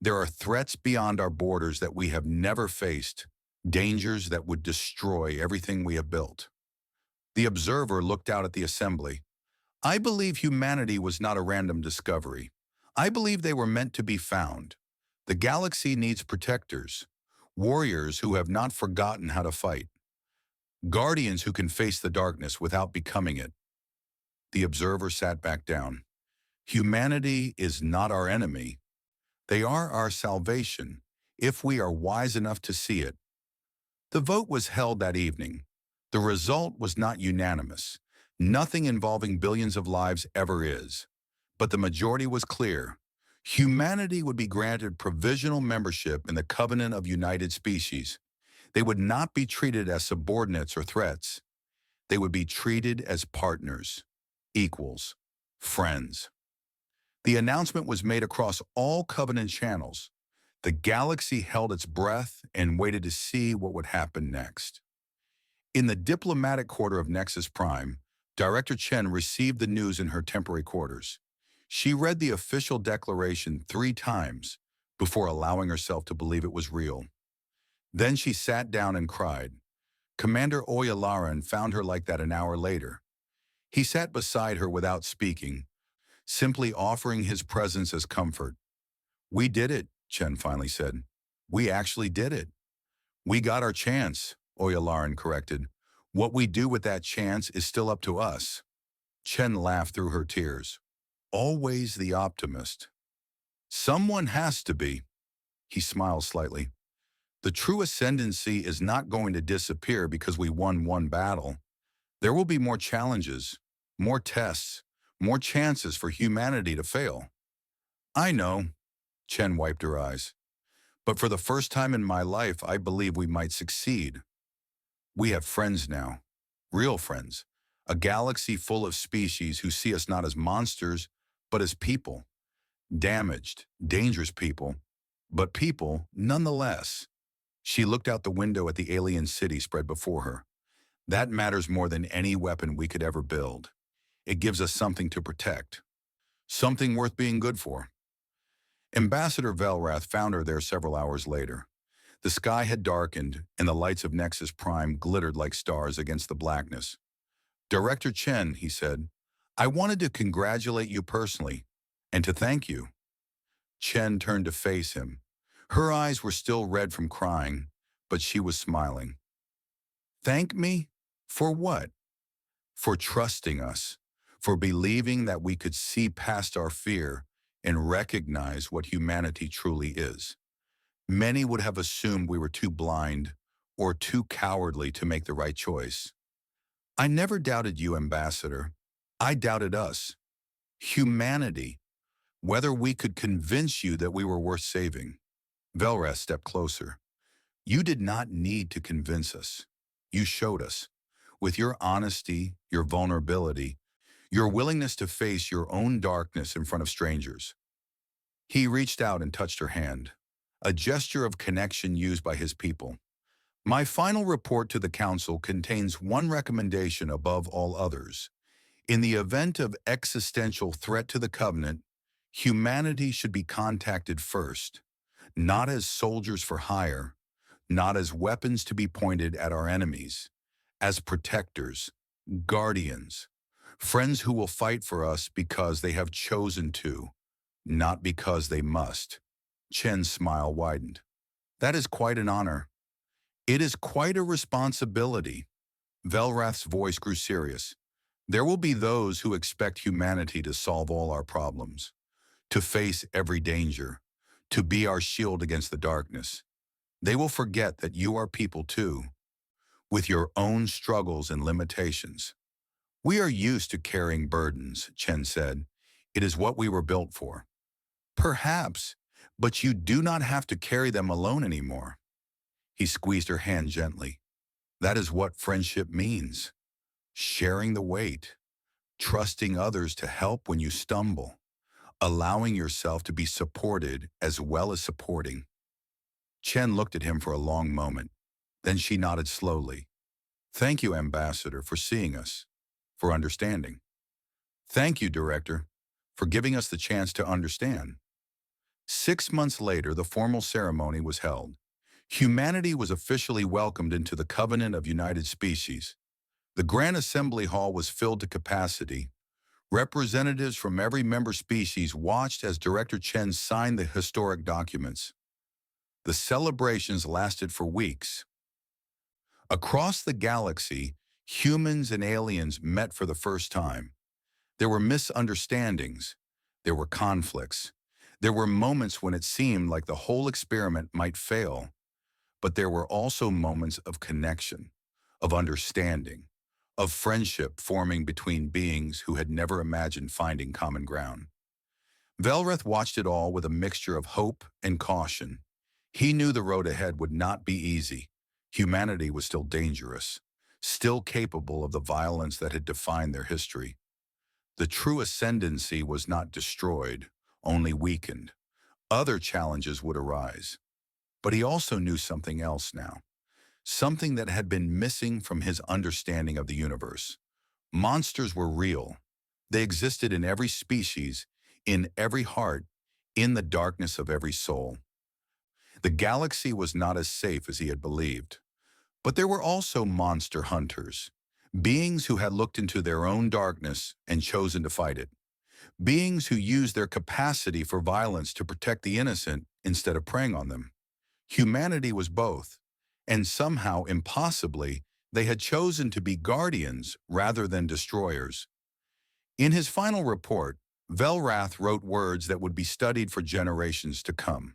There are threats beyond our borders that we have never faced, dangers that would destroy everything we have built. The observer looked out at the assembly. I believe humanity was not a random discovery. I believe they were meant to be found. The galaxy needs protectors, warriors who have not forgotten how to fight, guardians who can face the darkness without becoming it. The observer sat back down. Humanity is not our enemy. They are our salvation, if we are wise enough to see it. The vote was held that evening. The result was not unanimous. Nothing involving billions of lives ever is. But the majority was clear. Humanity would be granted provisional membership in the Covenant of United Species. They would not be treated as subordinates or threats. They would be treated as partners, equals, friends. The announcement was made across all Covenant channels. The galaxy held its breath and waited to see what would happen next. In the diplomatic quarter of Nexus Prime, Director Chen received the news in her temporary quarters. She read the official declaration 3 times before allowing herself to believe it was real. Then she sat down and cried. Commander Oyalaran found her like that an hour later. He sat beside her without speaking, simply offering his presence as comfort. We did it, Chen finally said. We actually did it. We got our chance, Oyalaran corrected. What we do with that chance is still up to us. Chen laughed through her tears. Always the optimist. Someone has to be. He smiled slightly. The true ascendancy is not going to disappear because we won one battle. There will be more challenges, more tests, more chances for humanity to fail. I know, Chen wiped her eyes. But for the first time in my life, I believe we might succeed. We have friends now, real friends, a galaxy full of species who see us not as monsters, but as people. Damaged, dangerous people, but people nonetheless. She looked out the window at the alien city spread before her. That matters more than any weapon we could ever build. It gives us something to protect, something worth being good for. Ambassador Velrath found her there several hours later. The sky had darkened, and the lights of Nexus Prime glittered like stars against the blackness. Director Chen, he said, I wanted to congratulate you personally, and to thank you. Chen turned to face him. Her eyes were still red from crying, but she was smiling. Thank me? For what? For trusting us, for believing that we could see past our fear and recognize what humanity truly is. Many would have assumed we were too blind or too cowardly to make the right choice. I never doubted you, Ambassador. I doubted us. Humanity. Whether we could convince you that we were worth saving. Velrath stepped closer. You did not need to convince us. You showed us. With your honesty, your vulnerability, your willingness to face your own darkness in front of strangers. He reached out and touched her hand, a gesture of connection used by his people. My final report to the Council contains one recommendation above all others. In the event of existential threat to the Covenant, humanity should be contacted first, not as soldiers for hire, not as weapons to be pointed at our enemies, as protectors, guardians, friends who will fight for us because they have chosen to, not because they must. Chen's smile widened. That is quite an honor. It is quite a responsibility. Velrath's voice grew serious. There will be those who expect humanity to solve all our problems, to face every danger, to be our shield against the darkness. They will forget that you are people too, with your own struggles and limitations. We are used to carrying burdens, Chen said. It is what we were built for. Perhaps, but you do not have to carry them alone anymore. He squeezed her hand gently. That is what friendship means. Sharing the weight, trusting others to help when you stumble, allowing yourself to be supported as well as supporting. Chen looked at him for a long moment. Then she nodded slowly. Thank you, Ambassador, for seeing us, for understanding. Thank you, Director, for giving us the chance to understand. 6 months later, the formal ceremony was held. Humanity was officially welcomed into the Covenant of United Species. The Grand Assembly Hall was filled to capacity. Representatives from every member species watched as Director Chen signed the historic documents. The celebrations lasted for weeks. Across the galaxy, humans and aliens met for the first time. There were misunderstandings. There were conflicts. There were moments when it seemed like the whole experiment might fail. But there were also moments of connection, of understanding, of friendship forming between beings who had never imagined finding common ground. Velreth watched it all with a mixture of hope and caution. He knew the road ahead would not be easy. Humanity was still dangerous, still capable of the violence that had defined their history. The true ascendancy was not destroyed, only weakened. Other challenges would arise. But he also knew something else now, something that had been missing from his understanding of the universe. Monsters were real. They existed in every species, in every heart, in the darkness of every soul. The galaxy was not as safe as he had believed. But there were also monster hunters, beings who had looked into their own darkness and chosen to fight it. Beings who used their capacity for violence to protect the innocent instead of preying on them. Humanity was both, and somehow, impossibly, they had chosen to be guardians rather than destroyers. In his final report, Velrath wrote words that would be studied for generations to come.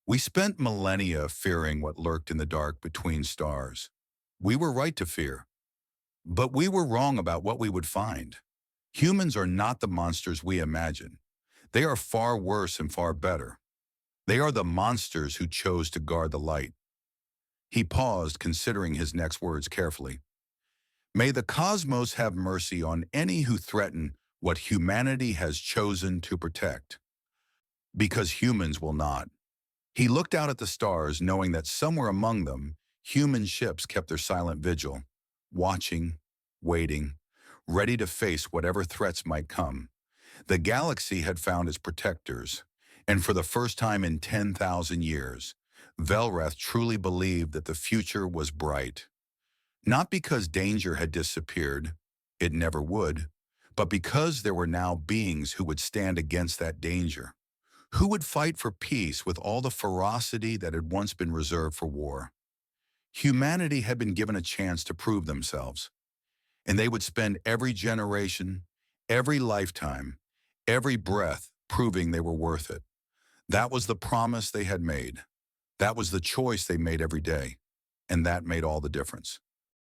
We spent millennia fearing what lurked in the dark between stars. We were right to fear, but we were wrong about what we would find. Humans are not the monsters we imagine. They are far worse and far better. They are the monsters who chose to guard the light. He paused, considering his next words carefully. May the cosmos have mercy on any who threaten what humanity has chosen to protect. Because humans will not. He looked out at the stars, knowing that somewhere among them, human ships kept their silent vigil, watching, waiting, ready to face whatever threats might come. The galaxy had found its protectors, and for the first time in 10,000 years, Velreth truly believed that the future was bright. Not because danger had disappeared, it never would, but because there were now beings who would stand against that danger. Who would fight for peace with all the ferocity that had once been reserved for war? Humanity had been given a chance to prove themselves, and they would spend every generation, every lifetime, every breath proving they were worth it. That was the promise they had made. That was the choice they made every day, and that made all the difference.